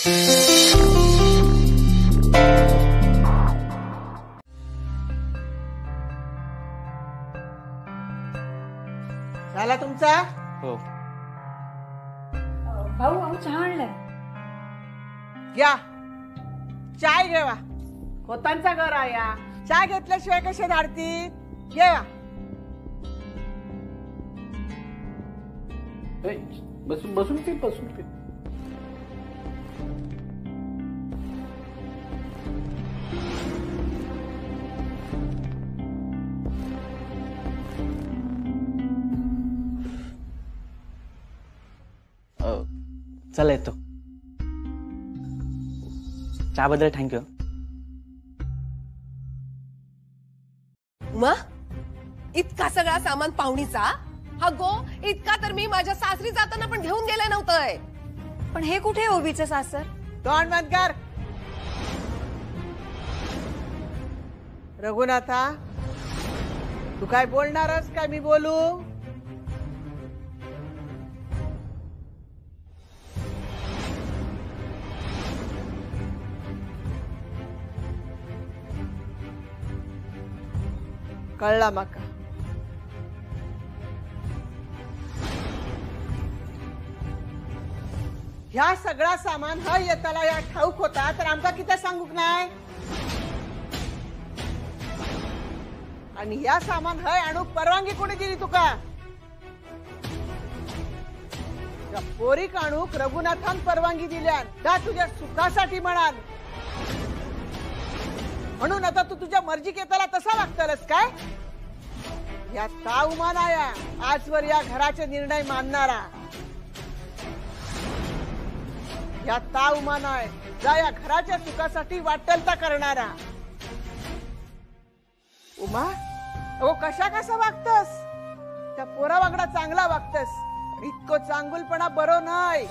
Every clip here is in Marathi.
झाला तुमचा? हो. भाऊ भाऊ चहा आणलाय. घ्या चाय घेवा. होतांचा घर आया चाय घेतल्याशिवाय कसे धाडती? घेवा. बसून बसून पे बसून पे. चला येतो. चहा बद्दल थँक्यू. उमा, इतका सगळा सामान पाहुणीचा हा गो इतका तर मी माझ्या सासरी जाताना पण घेऊन गेले नव्हतंय. पण हे कुठे ओवीचं सासर? तोंड बंद कर. रघुनाथा, तू काय बोलणारच काय मी बोलू? कळला माका. ह्या सगळा सामान हा येताला या ठाऊक होता तर आमका किती सांगूक नाही? आणि ह्या सामान हय आणूक परवानगी कोणी दिली तुका? या पोरीक आणूक रघुनाथान परवानगी दिल्यान का तुझ्या सुखासाठी म्हणाल? म्हणून आता तू तुझ्या मर्जी केताला तसा वागतालस काय? या ता उमान आया आजवर या घराचे निर्णय मानणारा. या ता उमान आहे जा या घराच्या सुखासाठी वाटलता करणारा. उमा, अगो कशा कसा वागतस? त्या पोरा वागडा चांगला वागतस. इतकं चांगुलपणा बरो नाही.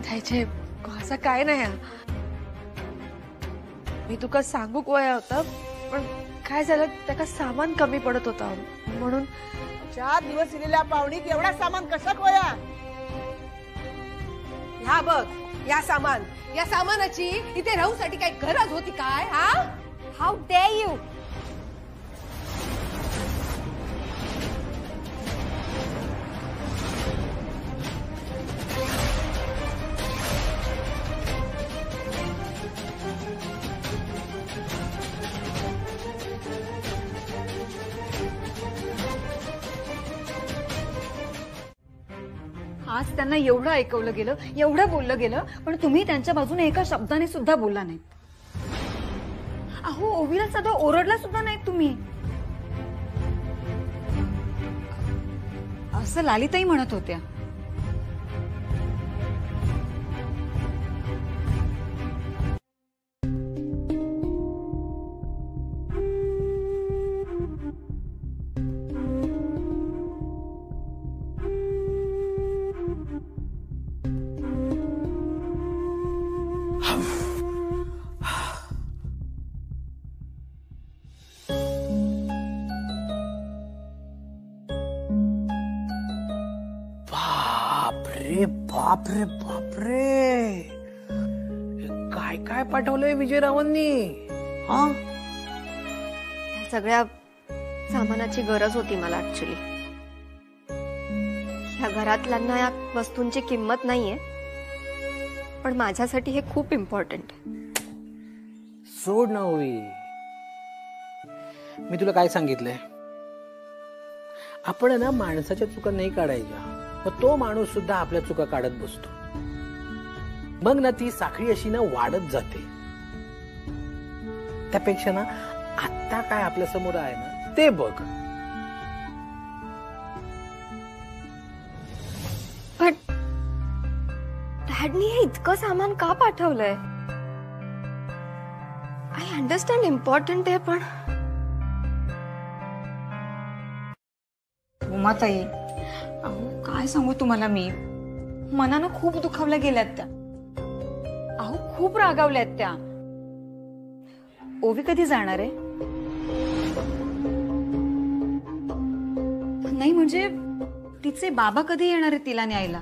द्यायचे असं काय नाही. मी तुका सांगूक वया होता पण काय झालं त्याका सामान कमी पडत होता म्हणून. 4 दिवस इलेल्या पाहुणीक एवढा सामान कशाक वया? ह्या बघ या सामानाची इथे राहूसाठी काय गरज होती काय? हा, हाऊ डेअर यू. आज त्यांना एवढं ऐकवलं गेलं, एवढं बोललं गेलं, पण तुम्ही त्यांच्या बाजूने एका शब्दाने सुद्धा बोलला नाही. अहो, ओवीला साधा ओरडला सुद्धा नाही तुम्ही. असं लालिताई म्हणत होत्या. बापरे बापरे, काय काय पाठवलंय विजयरावांनी? हा, सगळ्या सामानाची गरज होती मला ऍक्च्युली. ह्या घरातल्यांना या वस्तूंची किंमत नाहीये पण माझ्यासाठी हे खूप इम्पॉर्टंट. सोड ना होई. मी तुला काय सांगितलंय? आपण ना माणसाच्या चुका नाही काढायच्या, मग तो माणूस सुद्धा आपल्या चुका काढत बसतो. मग ना ती साखळी अशी ना वाढत जाते. त्यापेक्षा ना आता काय आपल्या समोर आहे ना ते बघ. पण डॅडनी हे इतकं सामान का पाठवलंय? आय अंडरस्टँड इम्पॉर्टंट आहे पण उमाताई, अहो काय सांगू तुम्हाला, मी मनानं खूप दुखावल्या गेल्यात त्या. अहो खूप रागावल्यात त्या. ओवी कधी जाणार आहे? नाही म्हणजे तिचे बाबा कधी येणार आहेत तिला न्यायला?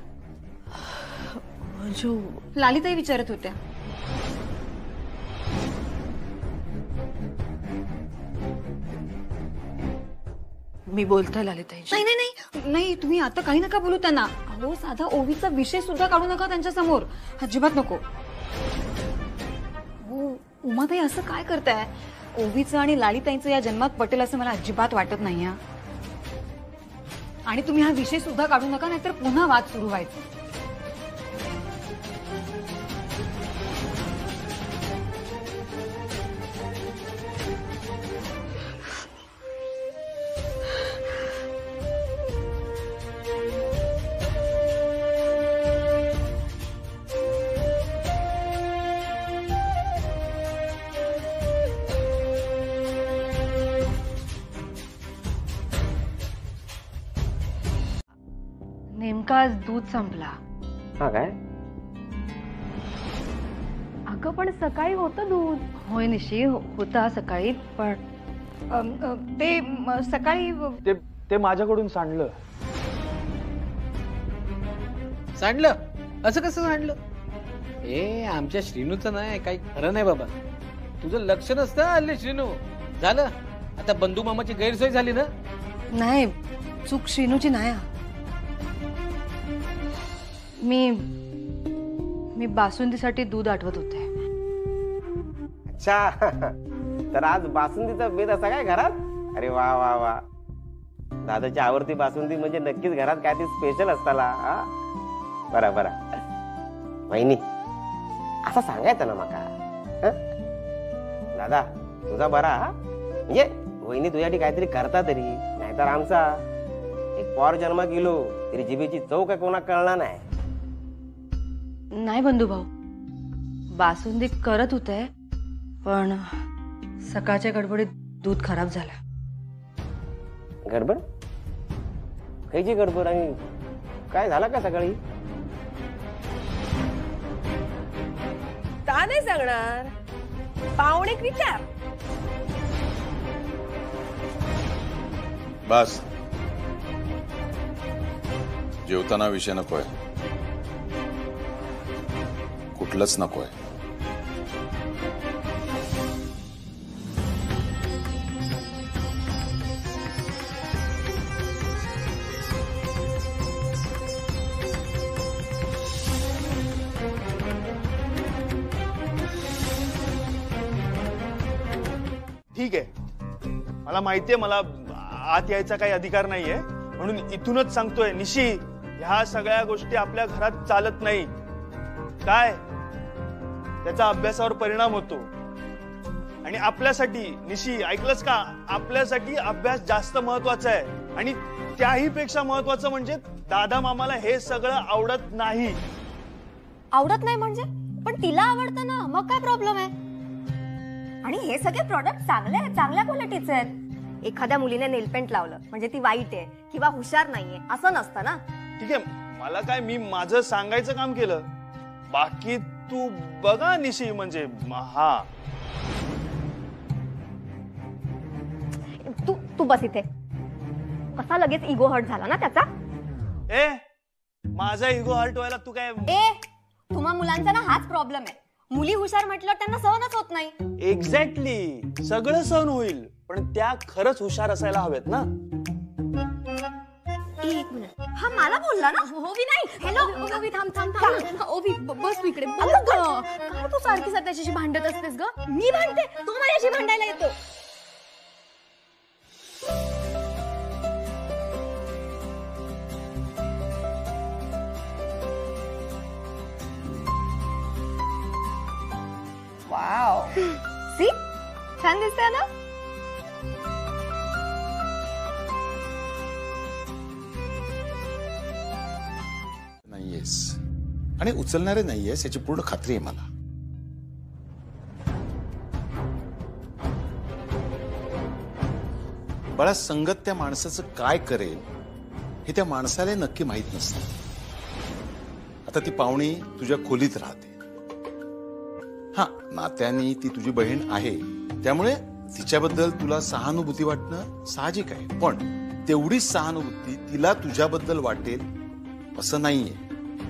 लालिताई विचारत होत्या. मी बोलते ललिताईंशी. नाही नाही नाही नाही, तुम्ही आता काही नका बोलू त्यांना. अहो, साधा ओवीचा विषय सुद्धा काढू नका त्यांच्या समोर, अजिबात नको. हो, उमाताई असं काय करताय? ओवीचं आणि लालिताईंचं या जन्मात पटेल असं मला अजिबात वाटत नाही. आणि तुम्ही हा विषय सुद्धा काढू नका, नाहीतर पुन्हा वाद सुरू व्हायचा. नेमका आज दूध संपला. हा काय? अगं पण सकाळी होतं दूध. होय निशी, होता सकाळी, पण सकाळी ते माझ्याकडून सांडलं. सांडलं? असं कसं सांडलं? ए, आमच्या श्रीनूचं नाही, काही खरं नाही बाबा. तुझं लक्ष नसतं हल्ली श्रीनू. झालं आता बंधू मामाची गैरसोय झाली ना. नाही, चूक श्रीनूची नाही. मी बासुंदीसाठी दूध आठवत होते. अच्छा, तर आज बासुंदीचा बेत असा काय घरात? अरे वा वा वा. दादाची आवडती बासुंदी म्हणजे नक्कीच घरात काय ते स्पेशल असताला. बरा बरा. वहिनी असं सांगायचं ना माका. दादा तुझा बरा, म्हणजे वहिनी तुझ्यासाठी काहीतरी करता तरी, नाहीतर आमचा एक पोर जन्म गेलो तरी जिभेची चव काय कोणा कळणार नाही. नाही बंधू भाऊ, बासुंदी करत होते, पण सकाळच्या गडबडीत दूध खराब झाला. गडबड? खायची गडबड? आणि काय झालं का सकाळी? का नाही सांगणार, पाहुणेक विचार. बस, जेवताना विषय नकोय, कुठलंच नकोय. ठीक आहे, मला माहितीये मला आत यायचा काही अधिकार नाहीये, म्हणून इथूनच सांगतोय निशी, ह्या सगळ्या गोष्टी आपल्या घरात चालत नाही. काय त्याचा अभ्यासावर परिणाम होतो. आणि आपल्यासाठी निशी, ऐकलंस का, आपल्यासाठी अभ्यास जास्त महत्वाचा आहे. आणि त्याही पेक्षा महत्वाचं म्हणजे दादा मामाला हे सगळं आवडत नाही. आवडत नाही म्हणजे? पण तिला आवडतं ना, मग काय प्रॉब्लेम आहे? आणि हे सगळे प्रॉडक्ट चांगले आहेत, चांगल्या क्वालिटीचे आहेत. एखाद्या मुलीने नेलपेंट लावलं म्हणजे ती वाईट आहे किंवा हुशार नाहीये असं नसतं ना. ठीक आहे, मला काय, मी माझं सांगायचं काम केलं. बाकी तू बघा निशी, म्हणजे हा. तू बस इथे. कसा लगेच इगो हर्ट झाला ना त्याचा? ए, माझा इगो हर्ट व्हायला तू काय? तुम्हा मुलांचा ना हाच प्रॉब्लेम आहे. मुली हुशार म्हटलं त्यांना सहनच होत नाही. एक्झॅक्टली, सगळं सहन होईल, पण त्या खरंच हुशार असायला हवेत ना. एक मिनिट, हा मला बोलला ना? ओवी नाही. हॅलो ओवी, थांब थांब थांब. ओवी बस तू इकडे. काय तू सारखी त्याच्याशी भांडत असतेस ग? मी भांडते? तू माझ्याशी भांडायला येतो? वाव, सी छान दिसतंय ना? नाहीयेस आणि उचलणारे नाहीयेस याची पूर्ण खात्री आहे मला. बाळा, संगत त्या माणसाचं काय करेल हे त्या माणसाला नक्की माहित नसतं. आता ती पाहुणी तुझ्या खोलीत राहते. हा, नात्याने ती तुझी बहीण आहे, त्यामुळे तिच्याबद्दल तुला सहानुभूती वाटणं साहजिक आहे. पण तेवढीच सहानुभूती तिला तुझ्याबद्दल वाटेल असं नाहीये.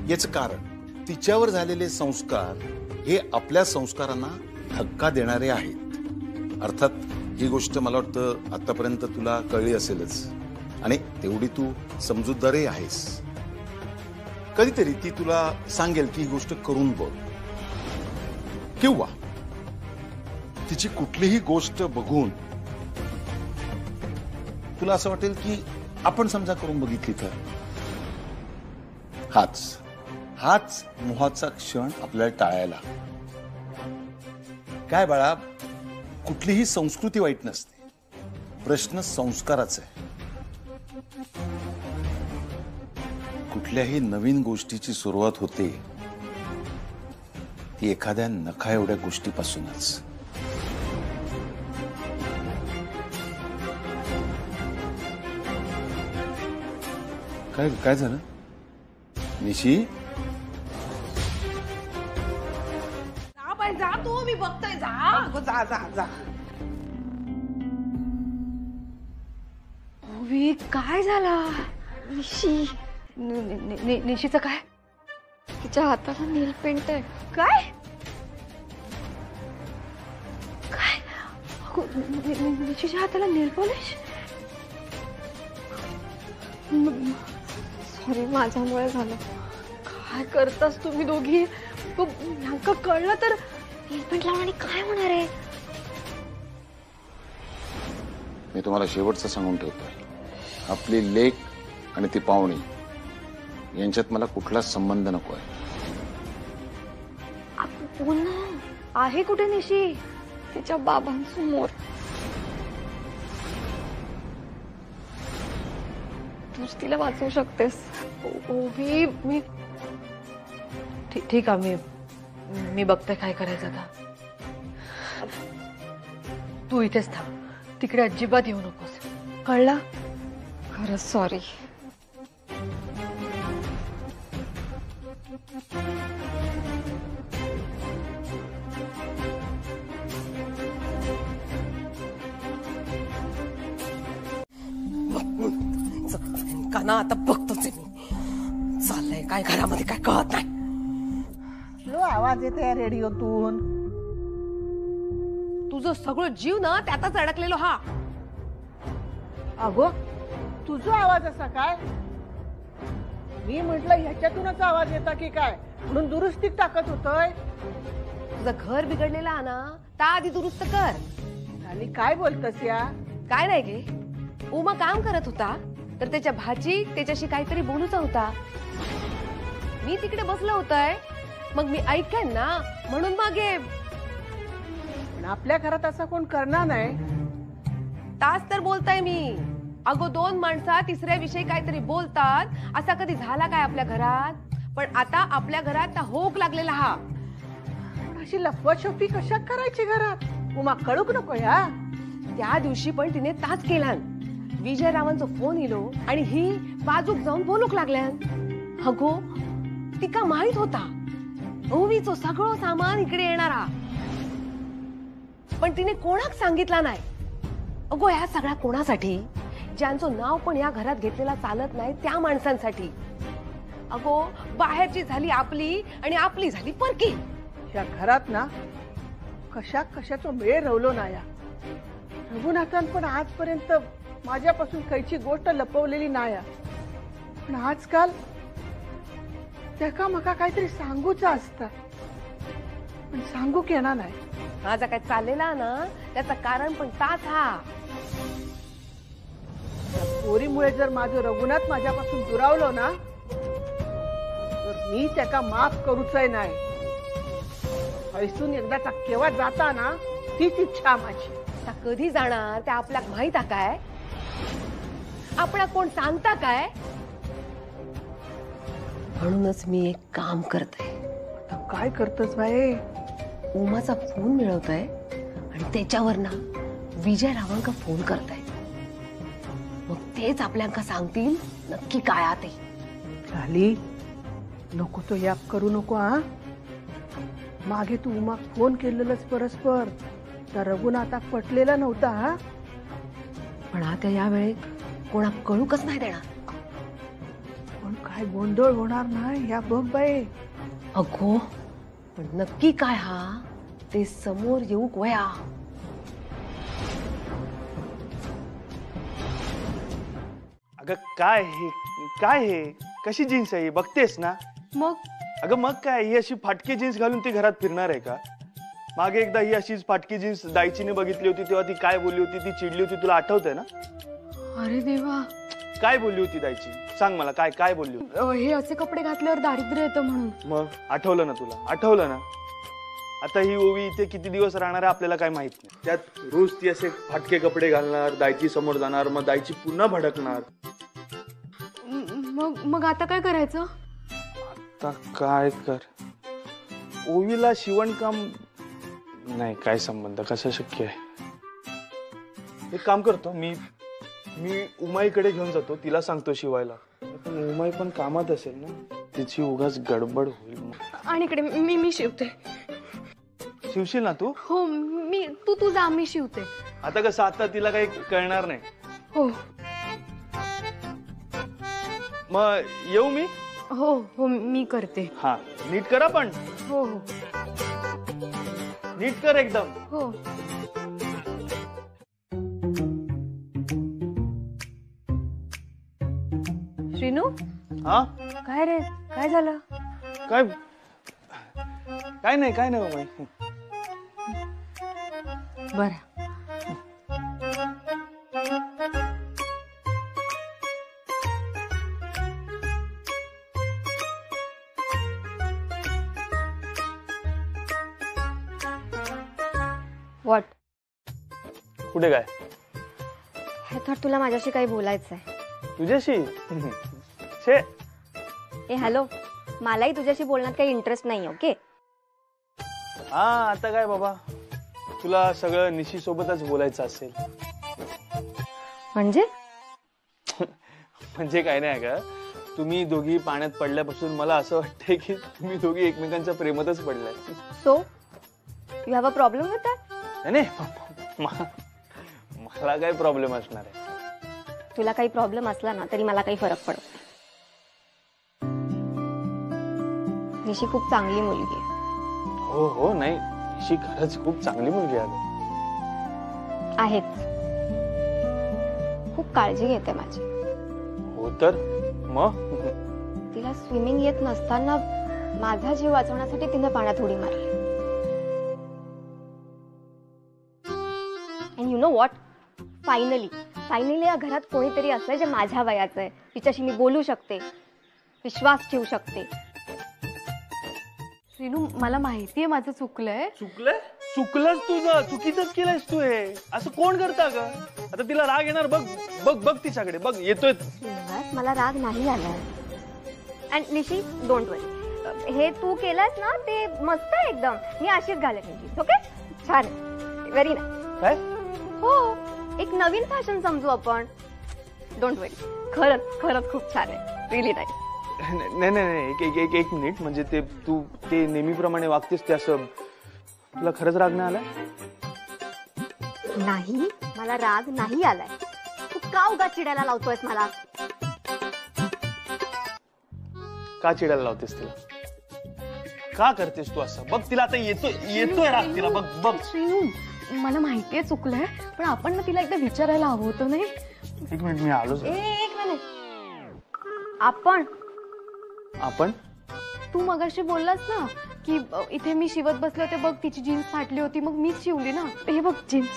याच कारण तिच्यावर झालेले संस्कार हे आपल्या संस्कारांना धक्का देणारे आहेत. अर्थात ही गोष्ट मला वाटतं आतापर्यंत तुला कळली असेलच आणि तेवढी तू समजूतदारही आहेस. कधीतरी ती तुला सांगेल की ही गोष्ट करून बघ, किंवा तिची कुठलीही गोष्ट बघून तुला असं वाटेल की आपण समजा करून बघितली तर. हाच मोहाचा क्षण आपल्याला टाळायला. काय बाळा, कुठलीही संस्कृती वाईट नसते, प्रश्न संस्काराचा आहे. कुठल्याही नवीन गोष्टीची सुरुवात होते ती एखाद्या नखा एवढ्या गोष्टीपासूनच. काय झालं निशी? जा तू, मी बघतोय. जा जा जा. ओवी, काय झाला? निशी निशीचं काय? तिच्या हाताला नील पेंट आहे. काय काय निशीच्या हाताला नेल पॉलिश? सॉरी, माझ्यामुळे झालं. काय करतास तुम्ही दोघी? ह्यांका कळलं तर नील पेंट लावण्याने काय होणार आहे? मी तुम्हाला शेवटचं सांगून ठेवतोय, आपली लेक आणि ती पाहुणी यांच्यात मला कुठलाच संबंध नको आहे. पुन्हा आहे कुठे निशी? तिच्या बाबांसमोर. तूच तिला वाचवू शकतेस. ओवी, मी ठीक आहे, मी बघते काय करायचं आता. तू इथेच थांब, तिकडे अजिबात येऊ नकोस, कळला? खरंच सॉरी. का ना, आता बघतोच आहे मी. चाललंय काय घरामध्ये काय कळत नाही. लो आवाज येते रेडिओतून. तुझं सगळं जीव ना त्यातच अडकलेलो. हा अगो, तुझा आवाज असा काय? मी म्हटलं ह्याच्यातूनच आवाज येता की काय, म्हणून दुरुस्तीत टाकत होतोय. तुझं घर बिघडलेला ना, त्या आधी दुरुस्त कर. आणि काय बोलतस या? काय नाही गे, उमा काम करत होता तर त्याच्या भाची त्याच्याशी काहीतरी बोलूचा होता. मी तिकडे बसलो होतय, मग मी ऐकेन ना, म्हणून मागे. पण आपल्या घरात असं कोण करणार नाही. तास तर बोलताय मी. अगो, दोन माणसा तिसऱ्या विषयी काहीतरी बोलतात, असा कधी झाला काय आपल्या घरात? पण आता आपल्या घरात होक लागलेला हा. अशी लपवाछपी कशा करायची घरात? उमा, कळूक नको या. त्या दिवशी पण तिने ताच केला. विजयरावांचा फोन इलो आणि ही बाजूक जाऊन बोलूक लागल्या. अगो, तिका माहित होता ओवीचं सगळं सामान इकडे येणारा, पण तिने कोणाक सांगितला नाही. अगो, ह्या सगळ्या कोणासाठी? ज्यांचं नाव पण या घरात घेतलेला चालत नाही त्या माणसांसाठी. अगो, बाहेरची झाली आपली आणि आपली झाली परकी. या घरात ना कशाचा मेळ रवलो ना या. रघुनाथन पण आजपर्यंत माझ्यापासून काहीची गोष्ट लपवलेली नाही. पण आजकाल त्याका मका काहीतरी सांगूच असतं, पण सांगू येणार नाही. माझा काय चाललेला ना, त्याचं कारण पण ताच हा. पोरीमुळे जर माझं रघुनाथ माझ्यापासून दुरावलो ना, तर मी त्याका माफ करूच नाही. हैसून एकदाचा केव्हा जाता ना, तीच इच्छा माझी. आता कधी जाणार ते आपल्याला माहित आहे काय? आपला कोण सांगता काय? म्हणूनच मी एक काम करते. काय करतस बाई? उमाचा फोन मिळवतोय आणि त्याच्यावर ना विजयरावांका फोन करताय. मग तेच आपल्याला सांगतील नक्की काय आते. झाली, नको तो याप करू नको. हा, मागे तू उमा फोन केलेलंच परस्पर, तर रघुनाथाक पटलेला नव्हता. हा, पण आता या वेळेत कोणाक कळू कसं नाही देणार. पण काय गोंधळ होणार नाही या बघ बाई. अगो पण नक्की काय हा ते समोर येऊक वया. अगं काय हे कशी जीन्स आहे ही बघतेस ना. मग अगं मग काय ही अशी फाटकी जीन्स घालून ती घरात फिरणार आहे का. मागे एकदा ही अशीच फाटकी जीन्स दायचीने बघितली होती तेव्हा ती काय बोलली होती, ती चिडली होती, तुला आठवतंय ना. अरे देवा, काय बोलली होती दायची, सांग मला काय काय बोलली होती. हे असे कपडे घातल्यावर दारिद्र्य येतं म्हणून. मग आठवलं ना तुला, आठवलं ना. आता ही ओवी इथे किती दिवस राहणार आहे आपल्याला काय माहित नाही. त्यात रोज ती असे फाटके कपडे घालणार, दायची समोर जाणार, मग दायची पुन्हा भडकणार. मग आता काय करायचं. आता काय कर, ओवीला शिवणकाम नाही, काय संबंध, कसं शक्य आहे. एक काम करतो मी उमाईकडे घेऊन जातो, तिला सांगतो शिवायला. पण उमाई पण कामात असेल ना, तिची उगाच गडबड होईल. आणि इकडे मी शिवते. शिवशील ना तू. हो मी तू जा, मी शिवते. आता कसं, आता तिला काही कळणार नाही. हो मग येऊ मी. हो मी करते. हा नीट करा पण. हो नीट कर एकदम. हो. श्रीनू. हा काय रे, काय झालं. काय नाही बाई. बर. व्हॉट. कुठे काय. हे तर तुला माझ्याशी काही बोलायचंय. तुझ्याशी. छे. ए हॅलो, मलाही तुझ्याशी बोलण्यात काही इंटरेस्ट नाही. ओके. हा आता काय बाबा, तुला सगळं निशी सोबतच बोलायचं असेल. म्हणजे काय नाही का, तुम्ही दोघी पाण्यात पडल्यापासून मला असं वाटतंय की तुम्ही दोघी एकमेकांच्या प्रेमातच पडलाय. So you have a problem with that. नाही मला काय प्रॉब्लेम असणार आहे. तुला काही प्रॉब्लेम असला ना तरी मला काही फरक पडत नाही. निशी खूप चांगली मुलगी आहे. हो नाही, निशी खरंच खूप चांगली मुलगी आहे. खूप काळजी घेते माझी. हो तर मग. तिला स्विमिंग येत नसताना माझा जीव वाचवण्यासाठी तिने पाण्यात उडी मारली. And you know what, finally या घरात कोणीतरी असं जे माझ्या वयाचं आहे, तिच्याशी मी बोलू शकते, विश्वास ठेवू शकते. श्रीनू, मला माहितीये माझं चुकलंय. चुकलंच तुझं, चुकीचंच केलंयस तू. हे असं कोण करता ग. आता तिला राग येणार, बघ तिच्याकडे बघ, येतोय. मला राग नाही आलाय. अँड निशी, डोंट वरी, हे तू केलंस ना ते मस्त आहे एकदम. मी अशीच घालेन. ओके, छान, व्हेरी नाईस. काय. हो, एक नवीन फॅशन समजू आपण. डोंट वरी, खरंच खूप छान आहे. Really nice. नाही एक मिनिट, म्हणजे ते तू ते नेहमीप्रमाणे वागतेस ते असं, तुला खरंच राग नाही आलाय. नाही, मला राग नाही आलाय. तू का उगाच चिडायला लावतोयस मला. का चिडायला लावतेस तिला, का करतेस तू असं. बघ तिला आता येतोय राग तिला. बघ श्रीनू, मला माहितीये चुकलंय, पण आपण ना तिला एकदा विचारायला हवं होतं. नाही, एक मिनिट, मी आलोच. एक मिनिट. आपण तू मगाशी बोललास ना की इथे मी शिवत बसले होते, बघ तिची जीन्स फाटली होती, मग मीच शिवली ना. हे बघ जीन्स.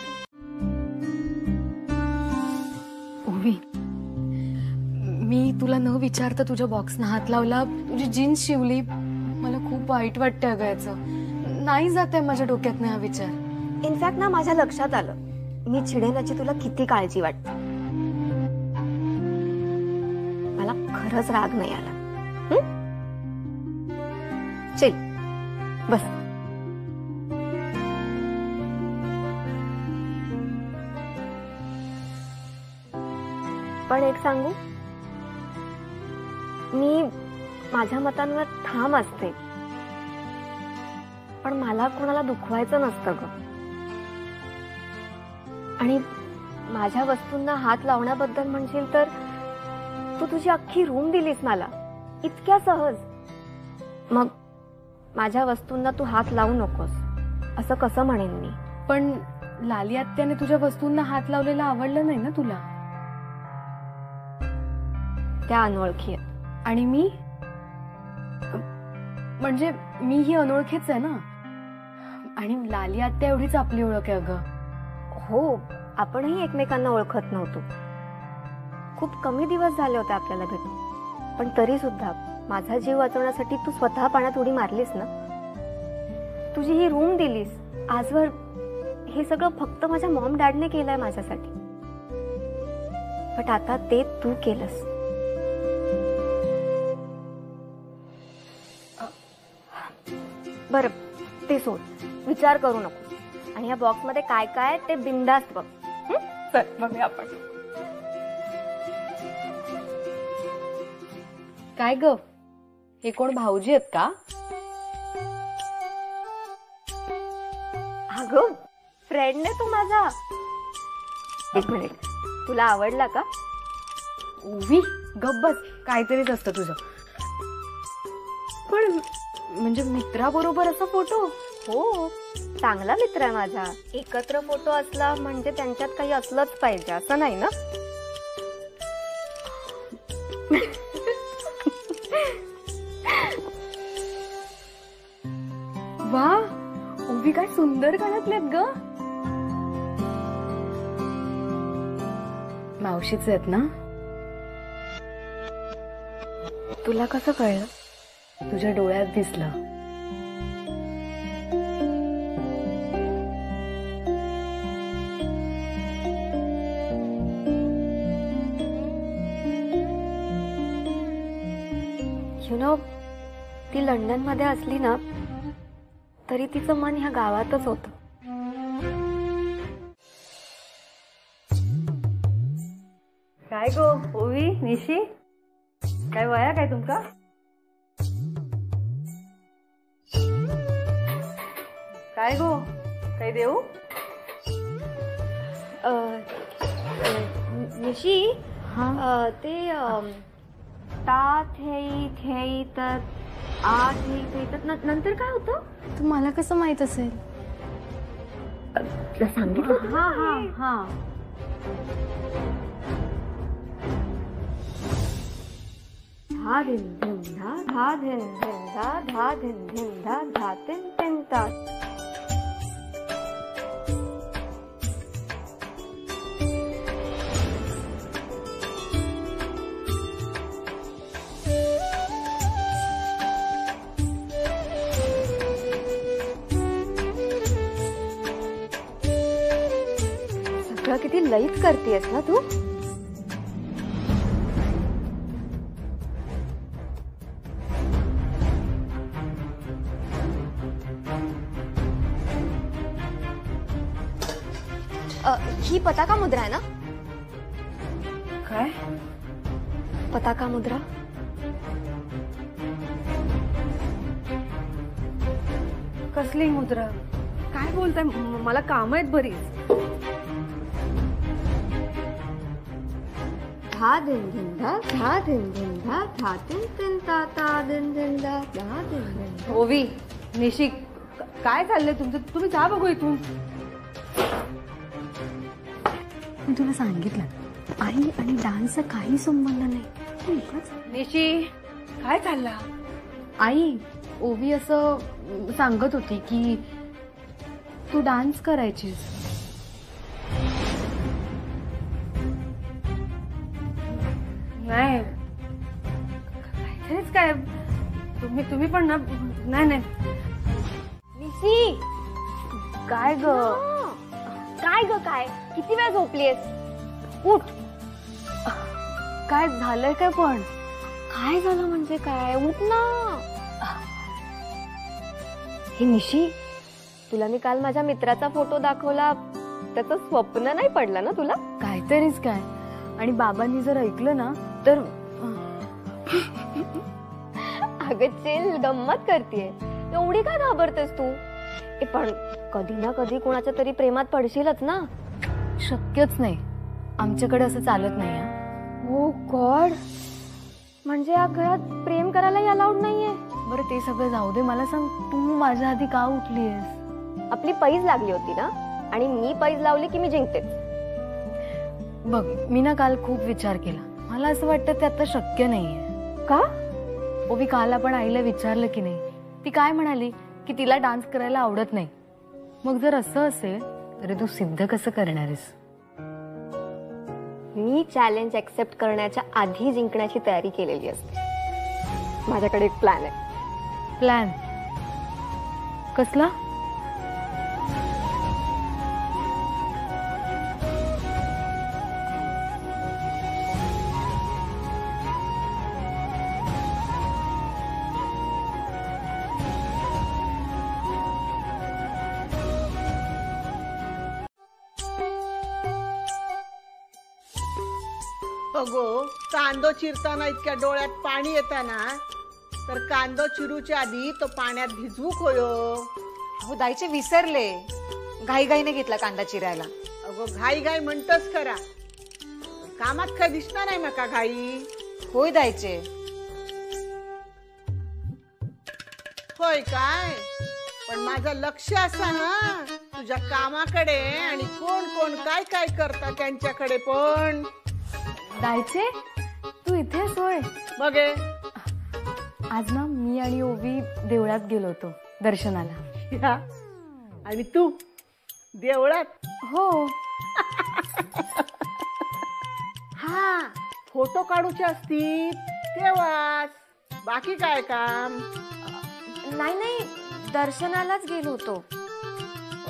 ओवी, मी तुला न विचारता तुझ्या बॉक्सना हात लावला, तुझी जीन्स शिवली. मला खूप वाईट वाटतंय अगं याचं. नाही जात आहे माझ्या डोक्यातनं हा विचार. इनफॅक्ट ना माझ्या लक्षात आलं, मी चिडेनाची तुला किती काळजी वाटते. मला खरंच राग नाही आला. चल बस. पण एक सांगू, मी माझ्या मतांवर ठाम असते, पण मला कोणाला दुखवायचं नसतं ग. आणि माझ्या वस्तूंना हात लावण्याबद्दल म्हणशील तर तू तुझी अख्खी रूम दिलीस मला, इतक्या सहज. मग माझ्या वस्तूंना तू हात लावू नकोस असं कसं म्हणेन मी? पण लाली आत्याने तुझ्या वस्तूंना हात लावलेला आवडलं नाही ना तुला? त्या अनोळखी आहेत. आणि मी म्हणजे मी ही अनोळखीच आहे ना. आणि लाली आत्या एवढीच आपली ओळख आहे अगं. हो, आपणही एकमेकांना ओळखत नव्हतो. खूप कमी दिवस झाले होते आपल्याला भेटून, पण तरी सुद्धा माझा जीव वाचवण्यासाठी तू स्वतः पाण्यात उडी मारलीस ना. तुझी ही रूम दिलीस. आजवर हे सगळं फक्त माझ्या मॉम डॅडने केलंय माझ्यासाठी, पण आता ते तू केलंस. बर, ते सोड, विचार करू नको. आणि या बॉक्स मध्ये काय काय ते बिंदास्त बघ. चल मग आपण काय ग, हे कोण भाऊजी आहेत का? अगं फ्रेंड ने तू माझा. एक मिनिट, तुला आवडला का? ओवी गप्प बस, काहीतरीच असतं तुझं. पण म्हणजे मित्राबरोबर असा फोटो? हो, चांगला मित्र आहे माझा. एकत्र फोटो असला म्हणजे त्यांच्यात काही असलंच पाहिजे असं नाही ना. वा, ओवी काय सुंदर काढतलेत ग. मावशीच आहेत ना? तुला कसं कळलं? तुझ्या डोळ्यात दिसलं. यु नो, ती लंडन मध्ये असली ना तरी तिचं मन ह्या गावातच होतं. काय गो ओवी, निशी, काय वया काय तुमका? काय गो, काय देऊ? निशी, ते ता थेई थेई तर आ थेई थेई तर नंतर काय होतं? तुम्हाला कसं माहित असेल? तुला सांगितलं? हा हा हा. धा धिन धिन धा, धा धिन धिन धा, धा धिन धिन धा, धा तिन तिन ता. सगळं किती लईच करतेस ना तू. ही पताका मुद्रा आहे ना? काय पताका मुद्रा? कसली मुद्रा? काय बोलताय? मला काम आहेत बरीच. धा दिन दिन धा, धा दिन दिन धा, धा तिन तिन ता, ता दिन दिन धा, धा दिन दिन धा. ओवी, निशी, काय चाललंय तुमचं? तुम्ही जा बघू इथून. मी तुला सांगितलं, आई आणि डान्सचा काही संबंध नाही. निशी, काय चालला? आई, ओवी असं सांगत होती की तू डान्स करायचीस. नाही, काहीतरीच काय. तुम्ही पण ना. नाही नाही. निशी, काय ग? काय ग काय? किती वेळ झोपलीस? उठ. काय झालंय काय? पण काय झालं म्हणजे काय? उठ ना. हे निशी, तुला मी काल माझ्या मित्राचा फोटो दाखवला, त्याचं स्वप्न नाही पडलं ना तुला? काहीतरीच काय. आणि बाबांनी जर ऐकलं ना तर. अगं चिल, गंमत करतेय. एवढी का घाबरतेस तू? पण कधी ना कधी कोणाच्या तरी प्रेमात पडशीलच ना. शक्यच नाही. आमच्याकडे असं चालत नाही हा. हो गॉड, म्हणजे या घरात प्रेम करायलाही अलाउड नाहीये. बरं ते सगळं जाऊ दे, मला सांग तू माझ्या आधी का उठलीयस? आपली पैज लागली होती ना, आणि मी पैज लावली की मी जिंकतेच. बघ मी ना काल खूप विचार केला, मला असं वाटतं ते आता शक्य नाहीये. का? ओवी काल आपण आईला विचारलं की नाही, ती काय म्हणाली की तिला डान्स करायला आवडत नाही. मग जर असं असेल तर तू सिद्ध कसं करणार आहेस? मी चॅलेंज एक्सेप्ट करण्याच्या आधी जिंकण्याची तयारी केलेली असते. माझ्याकडे एक प्लॅन आहे. प्लॅन कसला? अगो, कांदो चिरताना इतक्या डोळ्यात पाणी येताना तर कांदो चिरूच्या आधी तो पाण्यात भिजवूक होयो. हो दाईचे विसरले, घाईघाईने घेतला कांदा चिरायला. अगो घाई घाई म्हणतस खरा, कामात काय दिसणार नाही मका घाई. होय दाईचे. होय काय? पण माझं लक्ष असा हा तुझ्या कामाकडे आणि कोण कोण काय काय करता त्यांच्याकडे पण. दाईचे तू इथेच होय? बघे आज ना मी आणि ओवी देवळात गेलो होतो दर्शनाला. आणि तू देवळात? हो. हा, फोटो काढूचे असतील तेव्हाच, बाकी काय काम? नाही, दर्शनालाच गेलो होतो.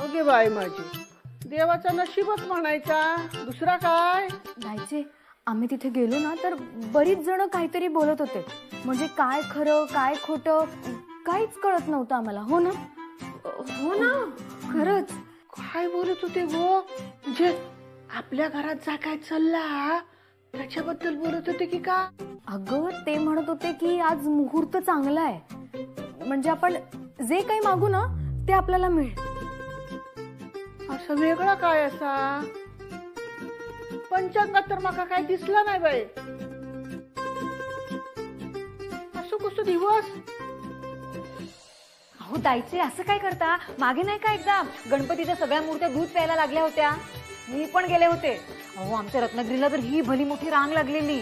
ओके बाई माझी, देवाचा नशीबच म्हणायचा, दुसरा काय? दाईचे आम्ही तिथे गेलो ना तर बरीच जण काहीतरी बोलत होते, म्हणजे काय खरं काय खोटं काहीच कळत नव्हतं आम्हाला. हो ना? हो ना, खरंच. काय बोलत होते गो? म्हणजे आपल्या घरात जा काय चालला त्याच्याबद्दल बोलत होते की का? अगं ते म्हणत होते की आज मुहूर्त चांगला आहे, म्हणजे आपण जे काही मागू ना ते आपल्याला मिळेल. असं वेगळं काय असा? पंचांगात तर माका काय दिसला नाही बाई. असं कसं दिवस? अहो दाईचे असं काय करता? मागे नाही का एकदा गणपतीच्या सगळ्या मूर्त्या दूध प्यायला लागल्या होत्या, मी पण गेले होते. अहो आमच्या रत्नागिरीला तर ही भली मोठी रांग लागलेली.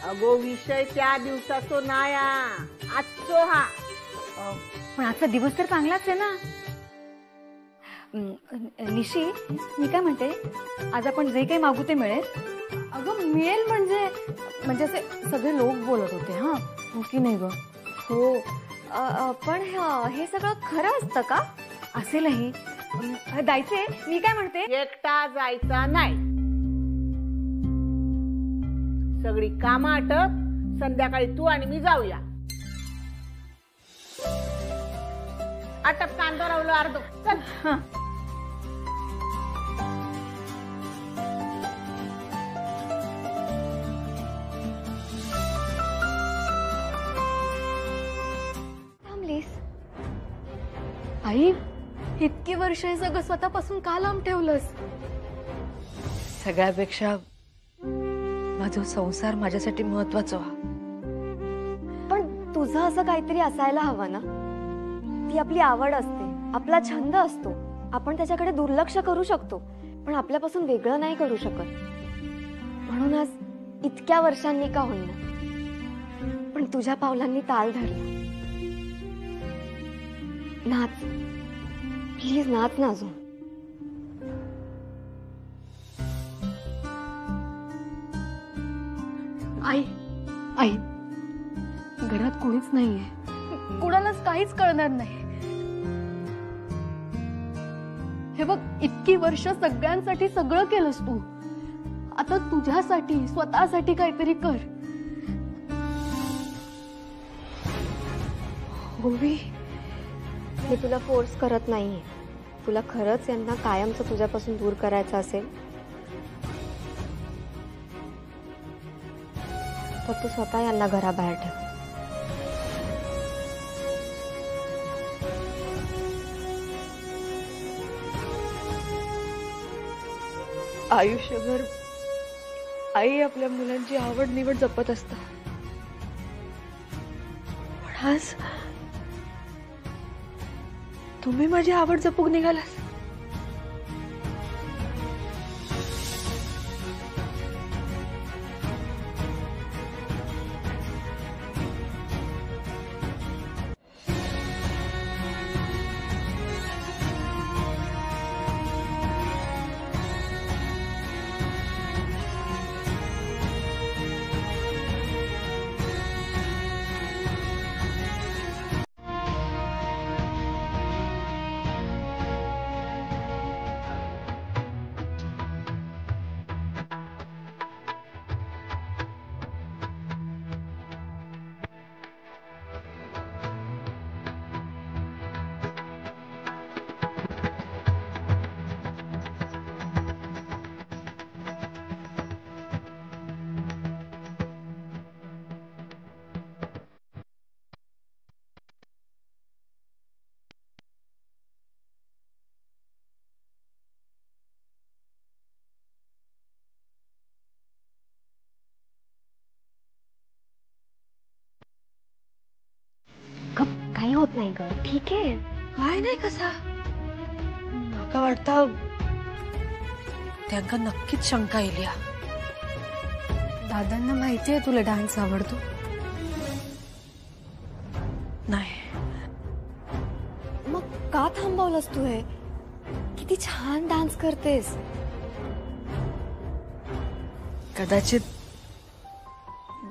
अगो विषय त्या दिवसाचो नाया, आजचो हा. पण आजचा दिवस तर चांगलाच आहे ना. निशी मी काय म्हणते, आज आपण जे काही मागू ते मिळेल. अगं मिळेल म्हणजे असे सगळे लोक बोलत होते. हा हो की नाही ग? हो, पण हे सगळं खरं असतं का? असेलही. दाईचे मी काय म्हणते, एकटा जायचा नाही. सगळी कामं आटप, संध्याकाळी तू आणि मी जाऊया. आटप कांदा रावलो अर्ध. चल. आई इतकी वर्ष हे सगळं स्वतःपासून का लांब ठेवलंस? सगळ्यापेक्षा माझा संसार माझ्यासाठी महत्वाचा व्हा. पण तुझं असं काहीतरी असायला हवं ना. ती आपली आवड असते, आपला छंद असतो, आपण त्याच्याकडे दुर्लक्ष करू शकतो, पण आपल्यापासून वेगळं नाही करू शकत. म्हणून आज इतक्या वर्षांनी का होईना पण तुझ्या पावलांनी ताल धरला. नाच, प्लीज नाच ना अजून. आई आई घरात कोणीच नाहीये, कुणालाच काहीच कळणार नाही. हे बघ इतकी वर्ष सगळ्यांसाठी सगळं केलंस तू, आता तुझ्यासाठी स्वतःसाठी काहीतरी कर. ओवी, मी तुला फोर्स करत नाहीये. तुला खरंच यांना कायमचं तुझ्यापासून दूर करायचं असेल तर तू स्वतः यांना घराबाहेर ठेव. आयुष्यभर आई आपल्या मुलांची आवड निवड जपत असतात. पण आज तुम्ही माझी आवड जपूक निघालास. काही होत नाही ग, ठीक आहे. काय नाही कसा म्हाका वाटतं त्यांका नक्कीच शंका येईल. दादांना माहिती आहे तुला डान्स आवडतो. नाही मग का थांबवलंस तू हे? किती छान डान्स करतेस. कदाचित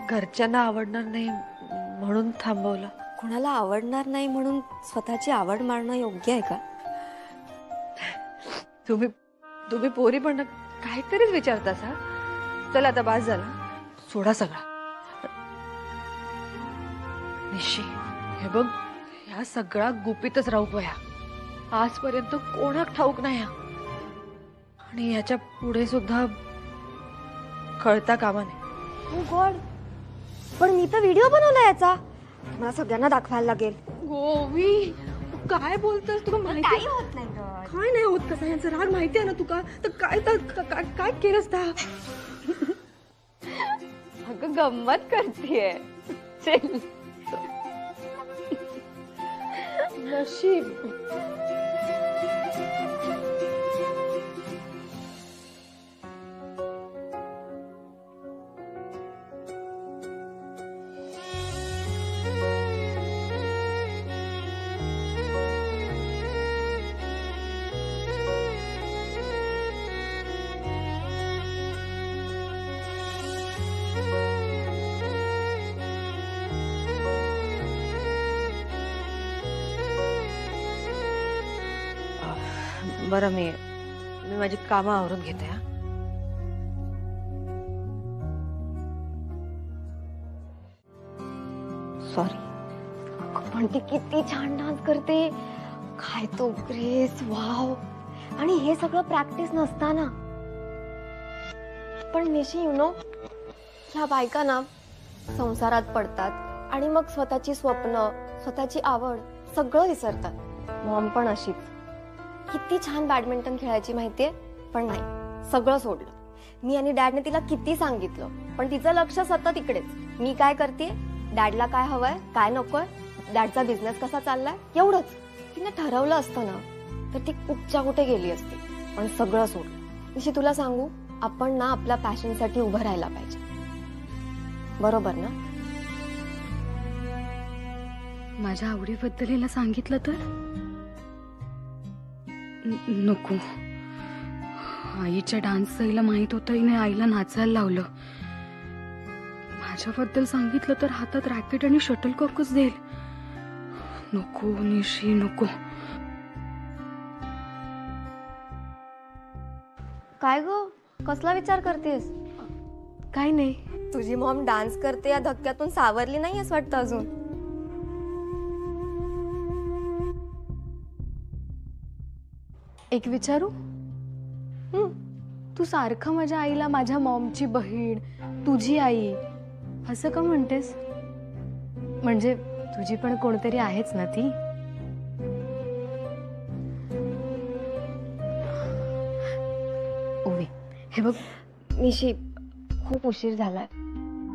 घरच्यांना आवडणार नाही म्हणून थांबवलं. कोणाला आवडणार नाही म्हणून स्वतःची आवड मारणं योग्य आहे का? तुम्ही पोरी पण काहीतरीच विचारतास. हा चला आता बास झाला, सोडा सगळा. निशी हे बघ, ह्या सगळा गुपितच राहू वया. आजपर्यंत कोणाक ठाऊक नाही. आणि याच्या पुढे सुद्धा कळता कामा नये. ओ गॉड, पण मी तर व्हिडिओ बनवला याचा. मला सगळ्यांना दाखवायला लागेल. गोवी काय बोलतोस? तुला माहिती काही होत नाही. काय नाही होत. कसा यांचा राग माहिती आहे ना तुका? तर काय केलंस? अगं गंमत करतेय. नशीब. बरं, मी माझी कामं आवरून घेते. हा सॉरी. पण ती किती छान डान्स करते. काय तो ग्रेस, वाव. आणि हे सगळं प्रॅक्टिस नसताना. पण निशी यु नो, ह्या बायका ना संसारात पडतात आणि मग स्वतःची स्वप्न, स्वतःची आवड सगळं विसरतात. मॉम पण अशीच. किती छान बॅडमिंटन खेळायची माहितीये, पण नाही, सगळं सोडलं. मी आणि डॅडने तिला किती सांगितलं, पण तिचं लक्ष सतत इकडेच. मी काय करते, डॅडला काय हवंय, काय नकोय, डॅडचा बिझनेस कसा चाललाय, एवढंच. तिने ठरवलं असतं ना तर ती कुठच्या कुठे गेली असती. पण सगळं सोडलं. निशी तुला सांगू, आपण ना आपल्या पॅशनसाठी उभं राहायला पाहिजे. बरोबर ना? माझ्या आवडीबद्दल हिला सांगितलं तर नको. आईच्या डान्सचं हिला माहित होतं. हिने आईला नाचायला लावलं. माझ्याबद्दल सांगितलं तर हातात रॅकेट आणि शटलकॉकच देईल. नको निशी, नको. काय ग, कसला विचार करतेस? काय नाही. तुझी मॉम डान्स करते या धक्क्यातून सावरली नाही असं वाटतं अजून. एक विचारू? तू सारखं माझ्या आईला माझ्या मॉमची बहीण, तुझी आई असं का म्हणतेस? म्हणजे तुझी पण कोणतरी आहेच ना ती. ओवी, हे हे बघ निशी, खूप उशीर झालाय,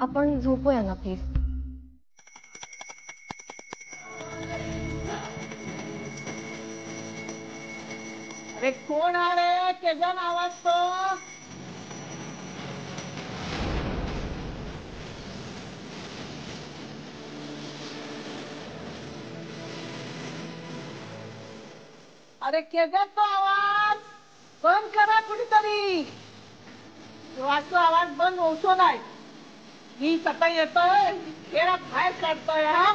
आपण झोपूया ना प्लीज. अरे कोण आहे? त्याचा आवाज तो. अरे केजा तो आवाज बंद करा कुणीतरी. तो आवाज बंद होतो नाही. मी स्वतः येतोय, त्याला बाहेर काढतोय. हा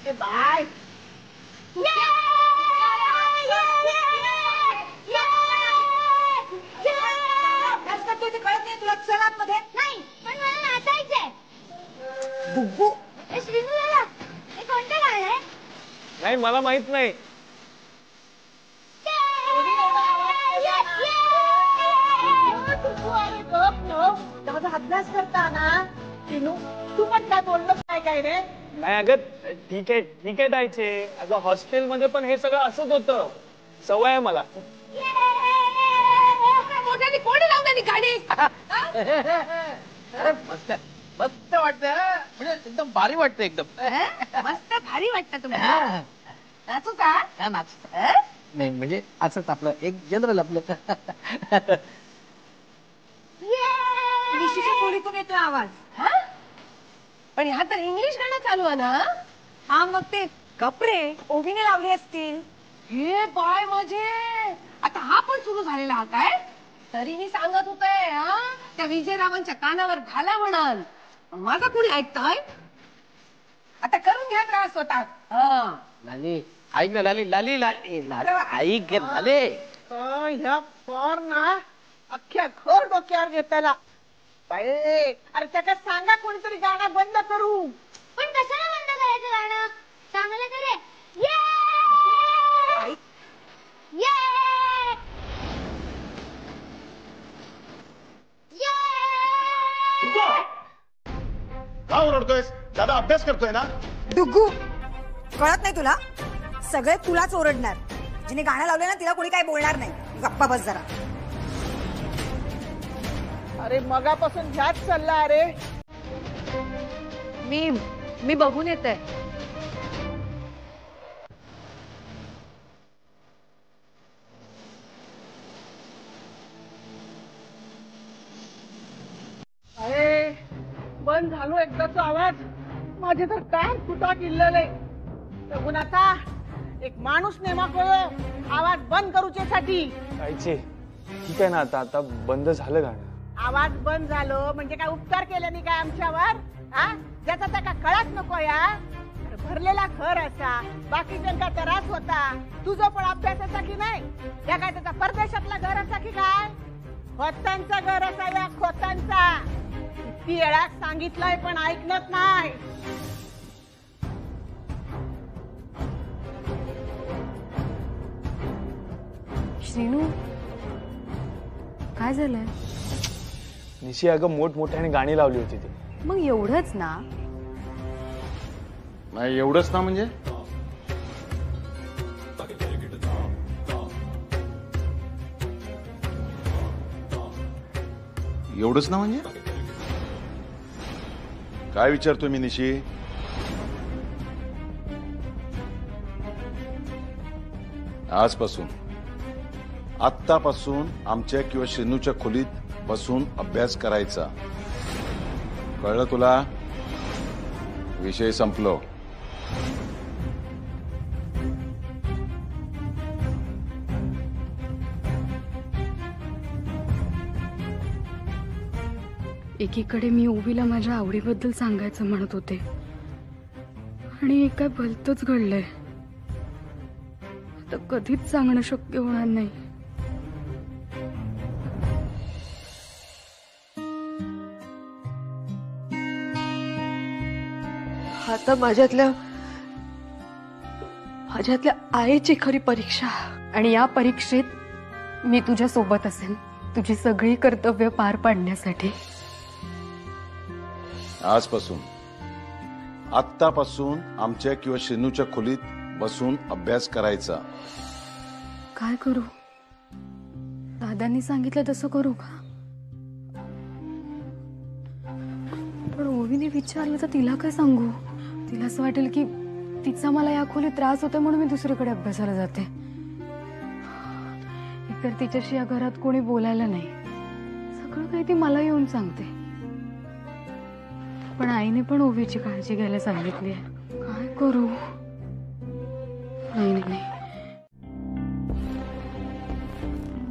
ते बाय नाही, मला माहित नाही. अभ्यास करताना तू पण काय बोललो काय रे? नाही अगं, ठीक आहे ताईचे. अगं हॉस्टेलमध्ये पण हे सगळं असंच होतं. सवय आहे मला. कोणी लावली गाडी? मस्त मस्त वाटत, म्हणजे एकदम भारी वाटतं एकदम. मस्त भारी वाटतं तुम्हाला. नाचू का? नाच नाही म्हणजे असंच आपलं एक जनरल आपलं. निशीच्या खोलीतून येतोय आवाज. पण ह्या तर इंग्लिश गाणं चालू आहे ना. हा मग ते कपडे ओवीने लावले असतील. हे बाय माझे, आता हा पण सुरू झालेला हा काय? तरी मी सांगत होते त्या विजयरावांच्या कानावर घाला म्हणाल. माझा कुणी ऐकतोय? आता करून घ्या त्रास होता. लाली ऐक ना, लाली लाली लाली ऐक लाले. ह्या पोर ना अख्ख्या घर डोक्यावर घेताला. अरे त्याला सांगा कोणीतरी गाणं बंद करू. पण कशाला बंद करायचं गाणं? चांगलं करे. का ओरडतोयस? दादा अभ्यास करतोय ना. डुग्गू, कळत नाही तुला? सगळे तुलाच ओरडणार. जिने गाणं लावलं ना तिला कोणी काय बोलणार नाही. गप्पा बस जरा. अरे मगापासून ह्याच चालला. अरे मी बघून येते. अरे बंद झालो एकदाचा आवाज. माझे तर कान फुटा किल्लले. रघुनाथा एक माणूस नेमा कळो आवाज बंद करूच्यासाठी. ताईचे ठीक आहे ना, आता बंद झालं गाणं. आवाज बंद झालो म्हणजे काय उपकार केले नाही काय आमच्यावर? ज्याचा त्या कळत नको या. भरलेला घर असा, बाकीच्यांका त्रास होता. तुझं पण अभ्यासाचा की नाही? या काय त्याचा परदेशातला घर असा की काय? खोतांचा घर असा या खोतांचा. किती वेळा सांगितलंय पण ऐकत नाही. श्रीनू काय झालंय? निशी अगं मोठमोठ्याने गाणी लावली होती ती. मग एवढंच ना? नाही एवढंच ना म्हणजे? एवढंच ना म्हणजे? काय विचारतोय मी निशी? आजपासून आत्तापासून आमच्या किंवा श्रीनूच्या खोलीत बसून अभ्यास करायचा. कळलं तुला? विषय संपलो. एकीकडे मी ओवीला माझ्या आवडीबद्दल सांगायचं म्हणत होते आणि काय भलतंच घडलंय. आता कधीच सांगणं शक्य होणार नाही. आता माझ्यातल्या आईची खरी परीक्षा. आणि या परीक्षेत मी तुझ्या सोबत असेन, तुझी सगळी कर्तव्य पार पाडण्यासाठी. आजपासून आत्तापासून आमच्या किंवा श्रीनूच्या खोलीत बसून अभ्यास करायचा. काय करू? दादांनी सांगितलं तसं करू का? ओवीने विचारलं तर तिला काय सांगू? तिला असं वाटेल की तिचा मला या खोलीत त्रास होतो म्हणून मी दुसरीकडे अभ्यासाला जाते. एकतर तिच्याशी या घरात कोणी बोलायला नाही. सगळं काही ती मला येऊन सांगते. पण आईने पण ओवीची काळजी घ्यायला सांगितली आहे. काय करू? नाही नाही.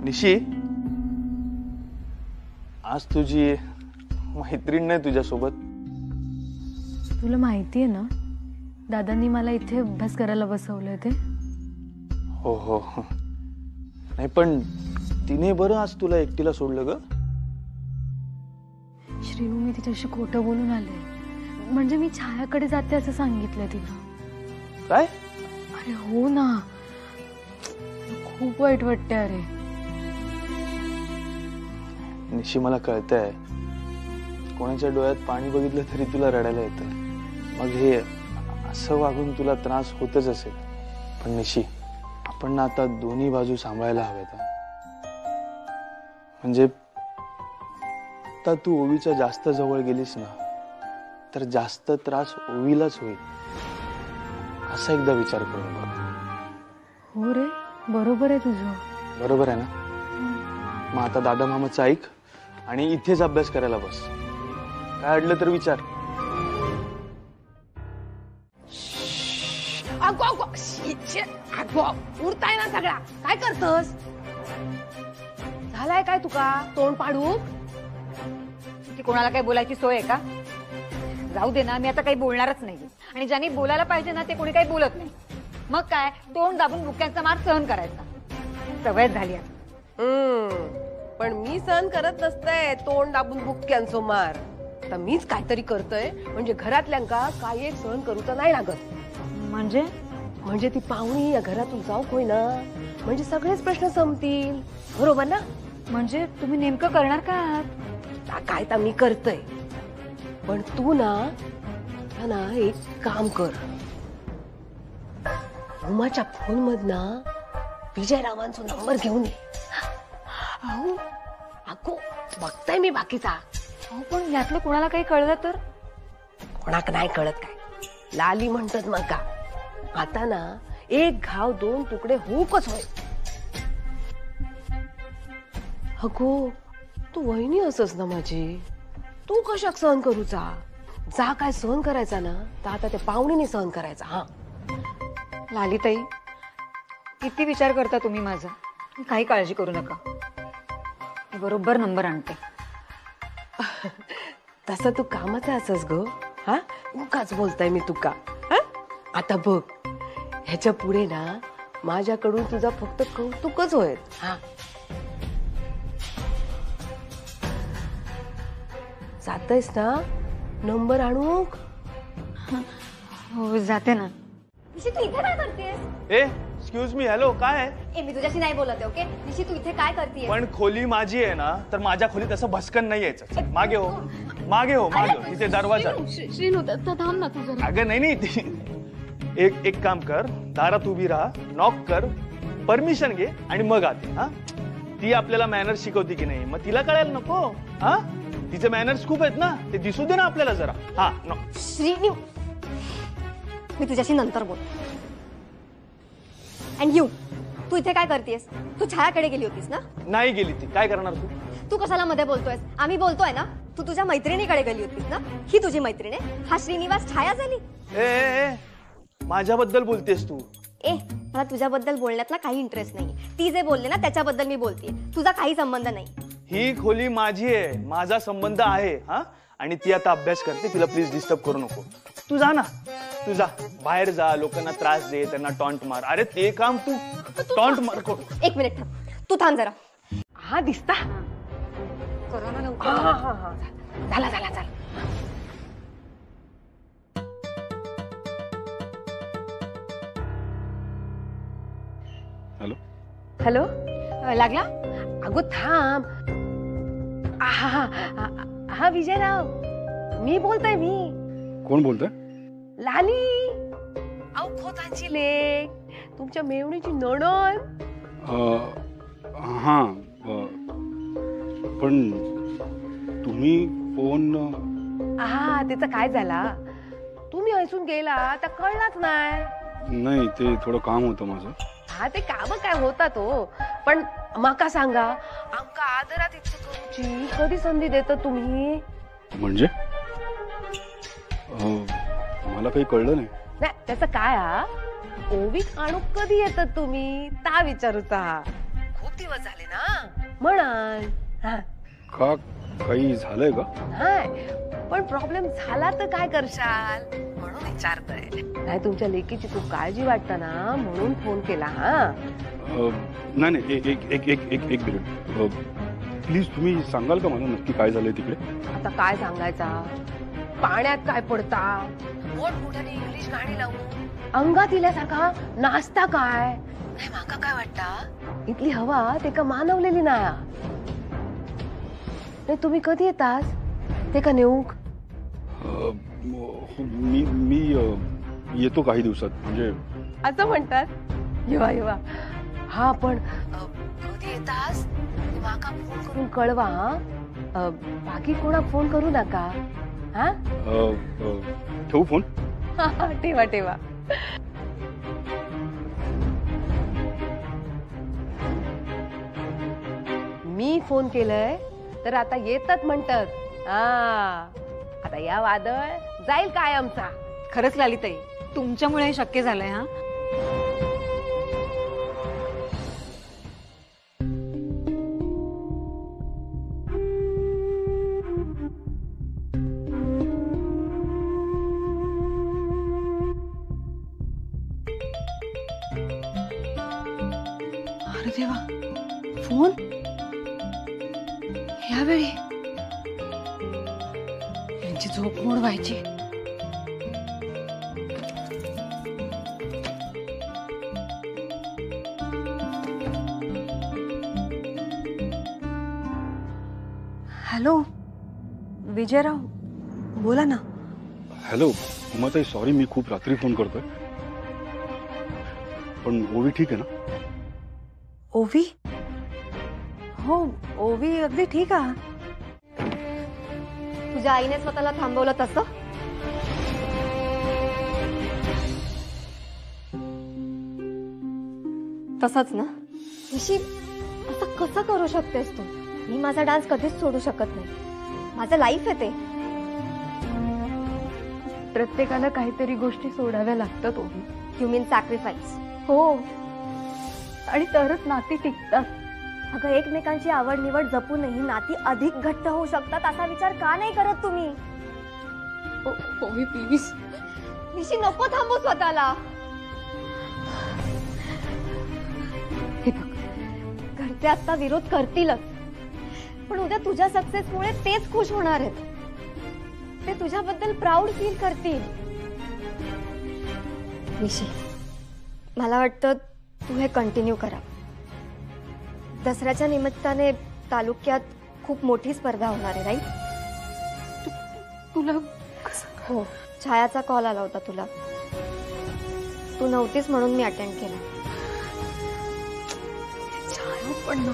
निशी, आज तुझी मैत्रीण नाही तुझ्यासोबत. तुला माहितीये ना दादांनी मला इथे अभ्यास करायला बसवलंय ते. हो हो, नाही पण तिने बरं आज तुला एकटीला सोडलं ग. श्रीनू, मी तिच्याशी खोटं बोलून आले. म्हणजे मी छायाकडे जाते असं सांगितलंय तिला. काय? अरे हो ना, खूप वाईट वाटते. अरे निशी, मला कळतंय कोणाच्या डोळ्यात पाणी बघितलं तरी तुला रडायला येतं. मग हे असं वागून तुला त्रास होतच असेल. पण निशी, आपण ना आता दोन्ही बाजू सांभाळायला हव्यात. म्हणजे आता तू ओवीच्या जास्त जवळ गेलीस ना तर जास्त त्रास ओवीलाच होईल. असा एकदा विचार करून बघ. हो रे, बरोबर आहे तुझं. बरोबर आहे ना? मग आता दादा मामाचं ऐक आणि इथेच अभ्यास करायला बस. काय अडलं तर विचार. उरताय ना सगळा. काय करतस? झालाय काय तुका तोंड पाडू? की कोणाला काही बोलायची सोय आहे का? जाऊ दे ना, मी आता काही बोलणारच नाही. आणि ज्यांनी बोलायला पाहिजे ना ते कोणी काही बोलत नाही. मग काय, तोंड दाबून बुक्यांचा मार सहन करायचा. सवय झाली आहे. पण मी सहन करत नसतंय तोंड दाबून बुक्क्यांचो मार. तर मीच काहीतरी करतोय म्हणजे घरातल्यांका काही एक सहन करूचा नाही लागत. म्हणजे ती पाहुणी या घरातून जाऊ होय ना, म्हणजे सगळेच प्रश्न संपतील. बरोबर ना? म्हणजे तुम्ही नेमकं करणार का? काय तर मी करतोय. पण तू ना एक काम कर. उमाच्या फोन मधनं विजयरावांचा नंबर घेऊन ये. अगो बघताय मी बाकीचा. पण यातलं कोणाला काही कळलं तर? कोणाक नाही कळत काय. लाली म्हणतात मग का. आता ना एक घाव दोन तुकडे होऊकच होय. अगो तू वहिनी असस ना माझी. तू कशाक सहन करूचा? जा काय सहन करायचा ना तर आता त्या पाहुणीने सहन करायचा. हा लालीताई, किती विचार करता तुम्ही माझा. काही काळजी करू नका, मी बरोबर नंबर आणते. तसं तू कामाचा असस ग. हा उगाच बोलताय मी तुका. आता बघ, ह्याच्या पुढे ना माझ्याकडून तुझा फक्त कौतुकच होय. हा जातयस ना नंबर आणू? हो जाते ना. निशी, तू इथे काय करतेस? एक्सक्यूज मी, हॅलो, काय? मी तुझ्याशी नाही बोलत आहे. ओके निशी, तू इथे काय करतेस? पण खोली माझी आहे ना, तर माझ्या खोलीत असं भस्कन नाही यायचं. मागे हो, मागे हो, मागे हो. तिथे दरवाजा. श्रीनू थांब ना तुझं. अगं नाही, एक काम कर, दारात उभी राहा, नॉक कर, परमिशन घे आणि मग आते. हा, ती आपल्याला मॅनर्स शिकवते की नाही मग तिला कळायला नको. हा, तिचे मॅनर्स खूप आहेत ना, ते दिसू दे ना आपल्याला जरा. हा श्रीनू, मी तुझ्याशी नंतर बोल. अँड यू, तू इथे काय करतेस? तू छायाकडे गेली होतीस ना? नाही गेली ती. काय करणार तू कशाला मध्ये बोलतोयस? आम्ही बोलतोय ना. तू तुझ्या मैत्रिणीकडे गेली होतीस ना? ही तुझी मैत्रीण आहे? हा श्रीनिवास छाया झाली? ए, माझ्याबद्दल बोलतेस तू? मला तुझ्याबद्दल बोलण्यातला काही इंटरेस्ट नाही. ती जे बोलले ना त्याच्याबद्दल मी बोलतेय. तुझा काही संबंध नाही. ही खोली माझी आहे, माझा संबंध आहे. हा, आणि ती आता अभ्यास करते, तिला प्लीज डिस्टर्ब करू नको. तू जा ना, तू जा, बाहेर जा, लोकांना त्रास दे, त्यांना टॉन्ट मार. अरे ते काम तू टॉन्ट मार. एक मिनिट थांब, तू थांब जरा. हा दिसता. झाला झाला झाला. हॅलो हॅलो, लागला? अगो थांब. हा विजयराव, मी बोलतोय. मी कोण बोलतोय? लाली, अहो खोतांची लेक, तुमच्या मेवणीची नणंद. हां, पण तुम्ही फोन हा तिचं काय झाला तुम्ही ऐसून गेला तर कळलाच नाही. नाही ते थोडं काम होतं माझं. हा ते काम काय होता तो पण माका सांगा आमका आदरात इतकं करूची कधी संधी देता तुम्ही? म्हणजे मला काही कळलं नाही. नाही त्याचं काय हा ओवीक आणू कधी येतात तुम्ही ता विचारूचा. खूप दिवस झाले ना म्हणाल. का काही झालंय का? हाय पण प्रॉब्लेम झाला तर काय करशाल म्हणून विचारतोय. नाही तुमच्या लेकीची खूप काळजी वाटतं ना म्हणून फोन केला. हा नाही नाही एक मिनिट प्लीज तुम्ही सांगाल का मला नक्की काय झालंय तिकडे? आता काय सांगायचा पाण्यात काय पडता मोठमोठ्याने इंग्लिश गाणी लावून अंगात इल्यासारखा नाचता काय. नाही माका काय वाटतं इथली हवा ते का मानवलेली नाही. तुम्ही कधी येतास ते का नेऊक? मी येतो काही दिवसात. म्हणजे असं म्हणतात. येवा येवा. हा पण कधी येतास माका फोन करून कळवा. बाकी कोणा फोन करू नका. हा ठेवू फोन? ठेवा ठेवा. मी फोन केलंय तर आता येतात म्हणतात. आता या वादळ जाईल काय आमचा. खरंच लालिताई तुमच्यामुळे हे शक्य झालंय. हा अरे देवा फोन यावेळी यांची झोप मोड व्हायची. हॅलो विजयराव बोला ना. हॅलो उमाताई सॉरी मी खूप रात्री फोन करतोय पण ओवी ठीक आहे ना? ओवी हो ओवी अगदी ठीक आहे. तुझ्या आईने स्वतःला थांबवलं तसं? तसंच ना. ऋषी असं कसं करू शकतेस तू? मी माझा डान्स कधीच सोडू शकत नाही. माझं लाईफ आहे ते. प्रत्येकाला काहीतरी गोष्टी सोडाव्या लागतात ओवी. You mean sacrifice? हो आणि तरच नाती टिकतात. अगं एकमेकांची आवड निवड जपूनही नाती अधिक घट्ट होऊ शकतात असा विचार का नाही करत तुम्ही? ओवी प्लीज. निशी नको थांबू स्वतःला. हे बघ घरचे आता विरोध करतीलच पण उद्या तुझ्या सक्सेसमुळे तेच खुश होणार आहेत. ते तुझ्याबद्दल प्राऊड फील करतील. निशी मला वाटतं तू हे कंटिन्यू करा. दसऱ्याच्या निमित्ताने तालुक्यात खूप मोठी स्पर्धा होणार आहे राईट? तुला हो छायाचा कॉल आला होता तुला. तू नव्हतीस म्हणून मी अटेंड केला. छाया पण ना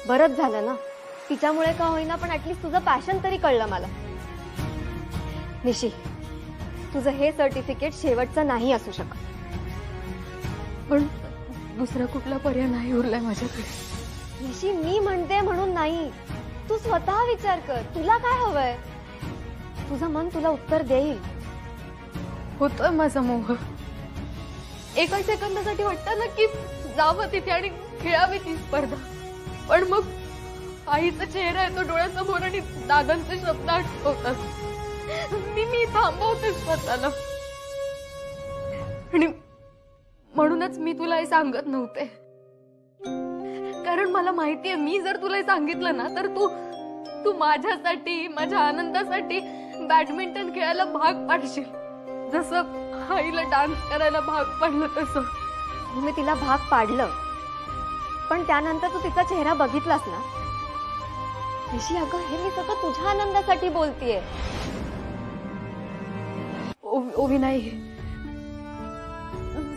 बरंच झालं ना. तिच्यामुळे का होईना पण ऍटलीस्ट तुझं पॅशन तरी कळलं मला. निशी तुझं हे सर्टिफिकेट शेवटचं नाही असू शकत. पण दुसरा कुठला पर्याय नाही उरलाय माझ्याकडे. निशी मी म्हणते म्हणून नाही. तू स्वतः विचार कर तुला काय हवंय. तुझं मन तुला उत्तर देईल. होतोय माझा मोह. एका सेकंदासाठी वाटतं ना की जावं तिथे आणि खेळावी ती स्पर्धा. पण मग आईचा चेहरा येतो डोळ्यासमोर आणि दादांचे शब्द आठवतात. मी थांबवते स्वतःला आणि म्हणूनच मी तुला हे सांगत नव्हते. कारण मला माहितीये मी जर तुला हे सांगितलं ना तर तू माझ्यासाठी माझ्या आनंदासाठी बॅडमिंटन खेळायला भाग पाडशील. जसं आईला डान्स करायला भाग पाडलं तसं. मी तिला भाग पाडलं पण त्यानंतर तू तिचा चेहरा बघितलास ना. ऋषी अगं हे मी सगळं तुझ्या आनंदासाठी बोलतीये. ओवी नाही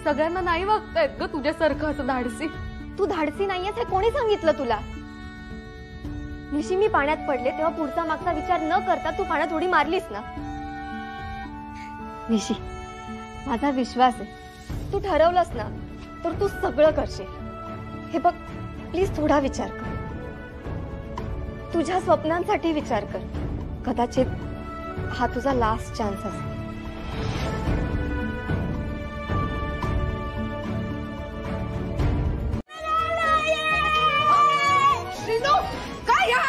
सगळ्यांना नाही वागता येत ग तुझ्यासारखं असं धाडसी. तू धाडसी नाहीयेस हे कोणी सांगितलं तुला? निशी मी पाण्यात पडले तेव्हा पुढचा मागचा विचार न करता तू पाण्यात उडी मारलीस ना. निशी, माझा विश्वास आहे तू ठरवलंस ना तर तू सगळं करशील. हे बघ, प्लीज थोडा विचार कर. तुझ्या स्वप्नांसाठी विचार कर. कदाचित हा तुझा लास्ट चान्स असेल. श्रीनू, काय या?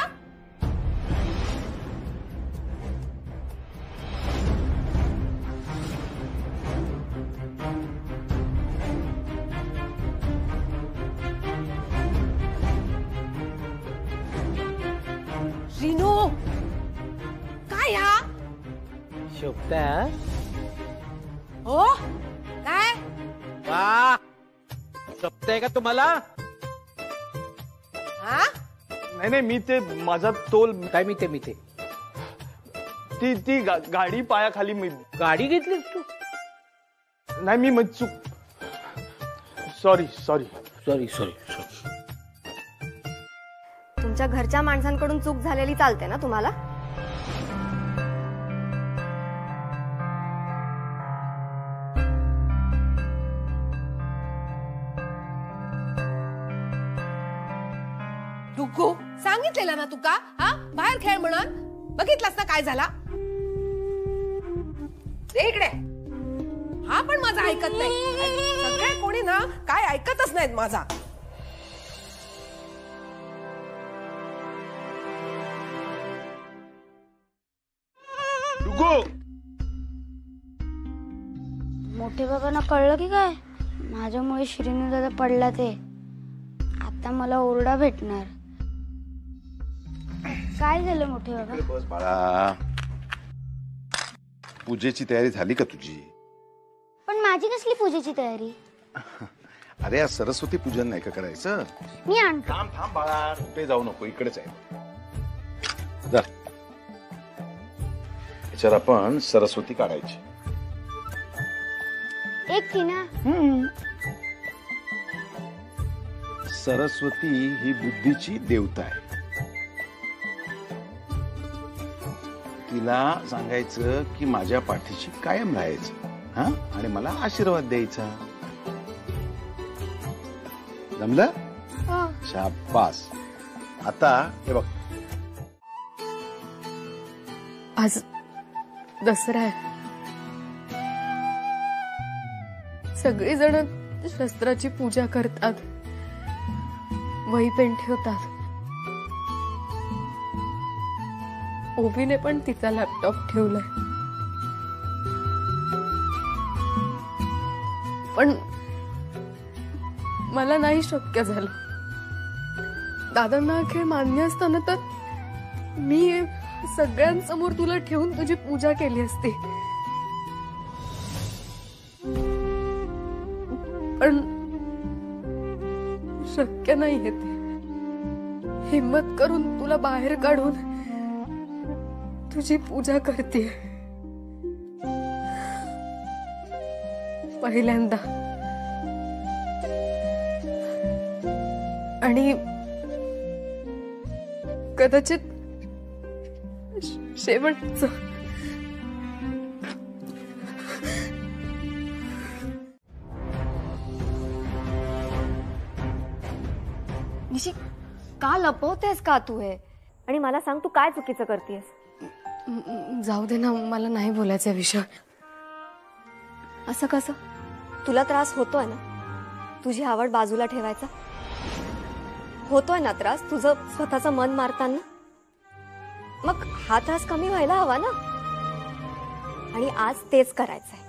श्रीनू, काय या? शोभता हो काय? वा, शोभताय का तुम्हाला? हा? नाही मी ते माझा तोल काय मी ते ती गाडी पायाखाली मी गाडी घेतलीस तू? नाही मी चूक. सॉरी. तुमच्या घरच्या माणसांकडून चूक झालेली चालते ना तुम्हाला? डुग्गू, सांगितलेलं ना तुका हा बाहेर खेळ म्हणून. बघितलास ना काय झाला? ते इकडे. हा पण माझा ऐकत नाही. सगळे कोणी ना काय ऐकतच नाहीत माझा. डुग्गू, मोठे बाबांना कळलं की काय माझ्यामुळे श्रीनू दादा पडला ते. आता मला ओरडा भेटणार. काय झालं मोठे बाबा? बस बाळा, पूजेची तयारी झाली का तुझी? पण माझी कसली पूजेची तयारी? अरे आज सरस्वती पूजन नाही का करायचं? मी आणतो. थांब बाळा, कुठे जाऊ नको, इकडेच आहे. जा, याच्यावर आपण सरस्वती काढायची. एक की ना? सरस्वती ही बुद्धीची देवता आहे. तिला सांगायचं की माझ्या पाठीशी कायम राहायचं, हा, आणि मला आशीर्वाद द्यायचा. जमलं? शाबास. आता हे बघ, आज दसरा आहे. सगळेजण शस्त्राची पूजा करतात, वही पेन ठेवतात. ओवीने पण तिचा लॅपटॉप ठेवलाय. पण मला नाही शक्य झालं. दादांना खेळ मान्य असताना तर मी सगळ्यांसमोर तुला ठेवून तुझी पूजा केली असती. पण शक्य नाहीये ते. हिम्मत करून तुला बाहेर काढून तुझी पूजा करते पहिल्यांदा. आणि कदाचित शेवटचं. निशी, का लपवतेस का तू हे? आणि मला सांग, तू काय चुकीचं करतेस? जाऊ दे ना, मला नाही बोलायचा विषय. असं कसं? तुला त्रास होतोय ना तुझी आवड बाजूला ठेवायचा? होतोय ना त्रास तुझं स्वतःचं मन मारताना? मग हा त्रास कमी व्हायला हवा ना. आणि आज तेच करायचंय.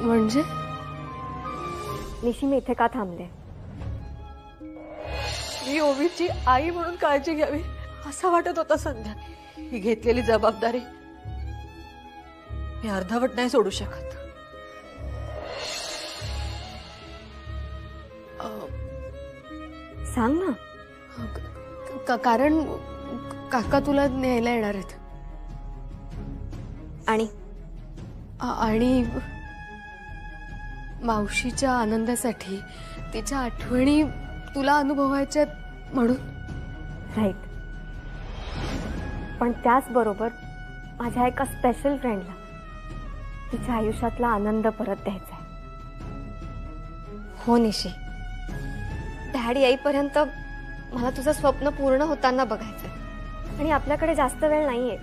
म्हणजे निशी, मी इथे का थांबले? मी ओवीची आई म्हणून काळजी घ्यावी असं वाटत होतं संध्या. ही घेतलेली जबाबदारी मी अर्धवट नाही सोडू शकत. सांग ना. कारण काका तुला न्यायला येणार आहेत. आणि मावशीच्या आनंदासाठी, तिच्या आठवणी तुला अनुभवायच्या म्हणून. राईट. पण त्याचबरोबर माझ्या एका स्पेशल फ्रेंडला तिच्या आयुष्यातला आनंद परत द्यायचा आहे. हो निशी, डॅड येईपर्यंत मला तुझं स्वप्न पूर्ण होताना बघायचंय. आणि आपल्याकडे जास्त वेळ नाहीये.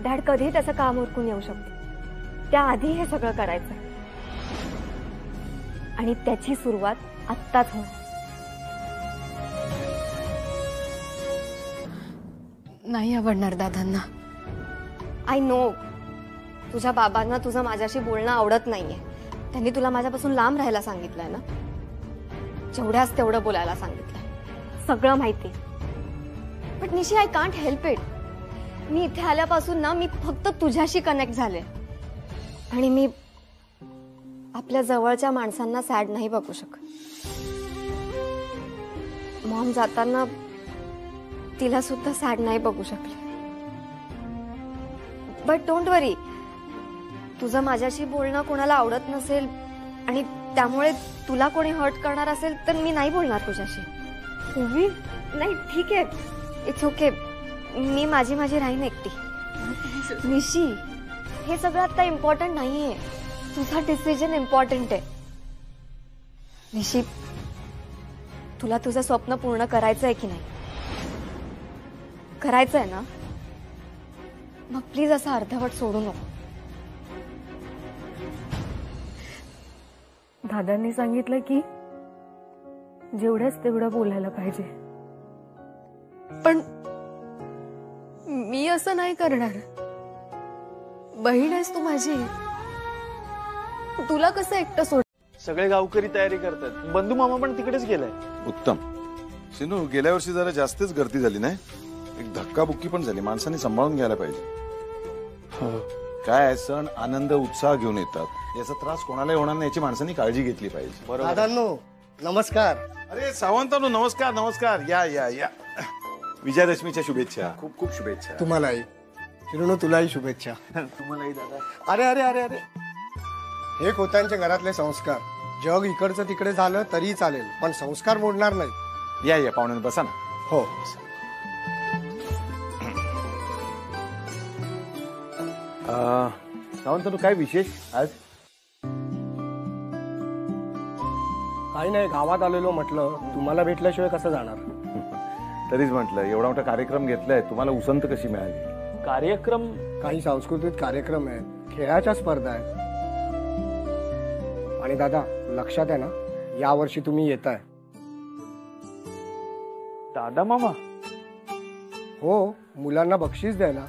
डॅड कधीही त्याचं काम उरकून येऊ शकते. त्याआधी हे सगळं करायचंय. आणि त्याची सुरुवात आत्ताच होणार. नाही आवडणार दादांना. I know. तुझ्या बाबांना तुझं माझ्याशी बोलणं आवडत नाहीये. त्यांनी तुला माझ्यापासून लांब राहायला सांगितलंय ना. जेवढ्याच तेवढं बोलायला सांगितलंय. सगळं माहिती. बट निशी, आय कांट हेल्प इट. मी इथे आल्यापासून ना मी फक्त तुझ्याशी कनेक्ट झाले. आणि मी आपल्या जवळच्या माणसांना सॅड नाही बघू शकत. मॉम जाताना तिला सुद्धा सॅड नाही बघू शकले. बट डोंट वरी. तुझं माझ्याशी बोलणं कोणाला आवडत नसेल आणि त्यामुळे तुला कोणी हर्ट करणार असेल तर मी नाही बोलणार तुझ्याशी. नाही, ठीक आहे. It's okay. मी माझी राहीन एकटी. निशी, हे सगळं आता इम्पॉर्टंट नाहीये. तुझा डिसिजन इम्पॉर्टंट आहे. निशी, तुला तुझं स्वप्न पूर्ण करायचंय की नाही? करायचंय ना? मग प्लीज असं अर्धवट सोडू नको. दादांनी सांगितलं की जेवढंच तेवढं बोलायला पाहिजे. पण मी असं नाही करणार. बहीण आहेस तू माझी. तुला कसं एकटं सोड. सगळे गावकरी तयारी करतात. बंधू मामा पण तिकडेच गेलाय. उत्तम. सिनू, गेल्या वर्षी जरा जास्तच गर्दी झाली नाही? एक धक्काबुक्की पण झाली. माणसांनी सांभाळून घ्यायला पाहिजे. काय सण आनंद उत्साह घेऊन येतात. याचा त्रास कोणालाही होणार नाही याची माणसांनी काळजी घेतली पाहिजे. दादांनो नमस्कार. अरे सावंतांनो नमस्कार. नमस्कार. या या या. विजयादशमीच्या शुभेच्छा. खूप खूप शुभेच्छा. तुम्हालाही. शिरूनू, तुलाही शुभेच्छा. तुम्हालाही दादा. अरे अरे अरे अरे, हे कोत्यांच्या घरातले संस्कार. जग इकडचं तिकडे झालं तरी चालेल, पण संस्कार मोडणार नाही. या या पाहुण्यांनी बसा ना. हो. सावंतांनो, काय विशेष आज? काही नाही, गावात आलेलो. म्हटलं तुम्हाला भेटल्याशिवाय कसं जाणार. तरीच म्हटलं एवढा मोठा कार्यक्रम घेतलाय, तुम्हाला उसंत कशी मिळाली? कार्यक्रम काही सांस्कृतिक कार्यक्रम आहेत, खेळाच्या स्पर्धा आहेत. आणि दादा, लक्षात आहे ना, यावर्षी तुम्ही येताय. दादा मामा? हो, मुलांना बक्षीस द्यायला,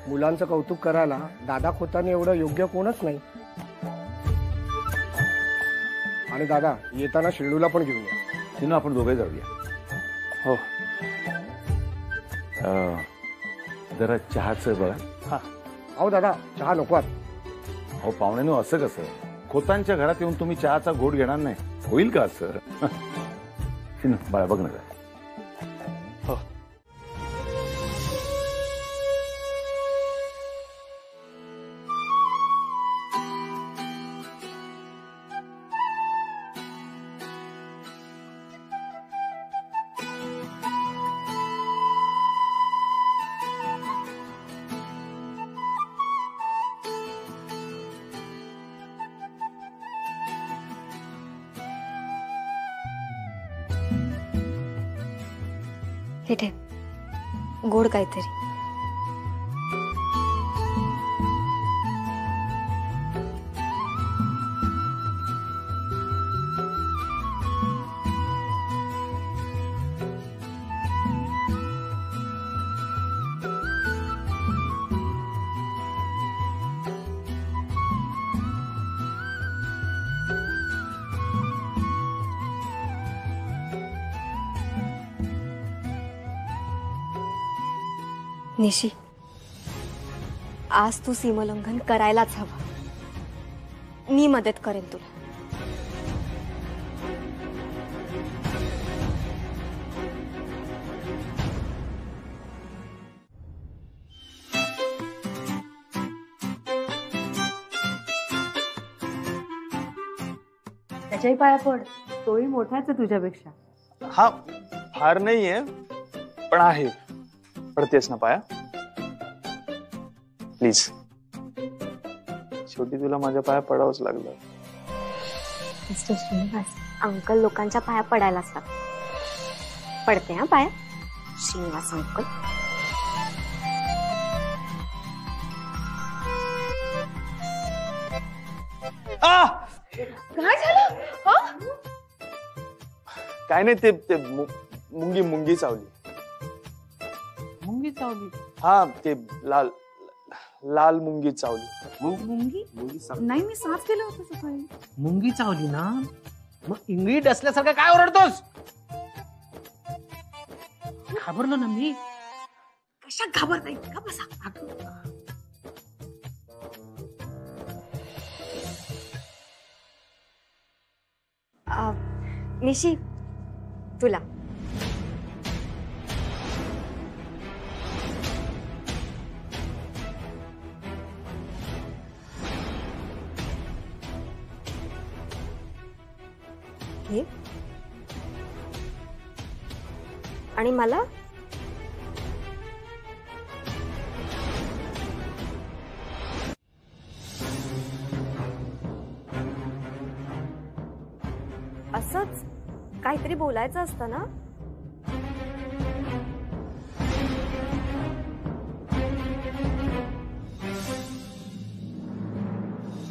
मुलांचं कौतुक करायला दादा खोताने एवढं योग्य कोणच नाही. आणि दादा, येताना शिर्डूला पण घेऊन या. सिनू, आपण दोघे जाऊया. हो. जरा चहाचं बघा. हा. अहो दादा, चहा नको. अहो पाहुण्यानो, असं कसं? खोतांच्या घरात येऊन तुम्ही चहाचा घोट घेणार नाही, होईल का असं? सिनू, बाळा बघ ना. हो. हे ठेव, गोड काहीतरी. निशी, आज तू सीमोल्लंघन करायलाच हवं. मी मदत करेन तुला. त्याच्याही पाया पड. तोही मोठाच आहे तुझ्यापेक्षा. हा, फार नाहीये पण आहे. पडतेस ना पाया? प्लीज, शेवटी तुला माझ्या पाया पडावंच लागलं. मिस्टर श्रीनिवास, अंकल लोकांच्या पाया पडायला असतात. पडते हा पाया श्रीनिवास अंकल. काय झालं? काय नाही, ते मुंगी चावली. मुंगी चावली? हा, ते लाल मुंगी चावली. मुंगी नाही, मी साफ केलं होतं सकाळी. मुंगी चावली ना, मग इंगळी डसल्यासारखं काय ओरडतोस? घाबरलो ना मी. कशा घाबरत नाही का? बसा. निशी, तुला घे. आणि मला असंच काहीतरी बोलायचं असतं ना.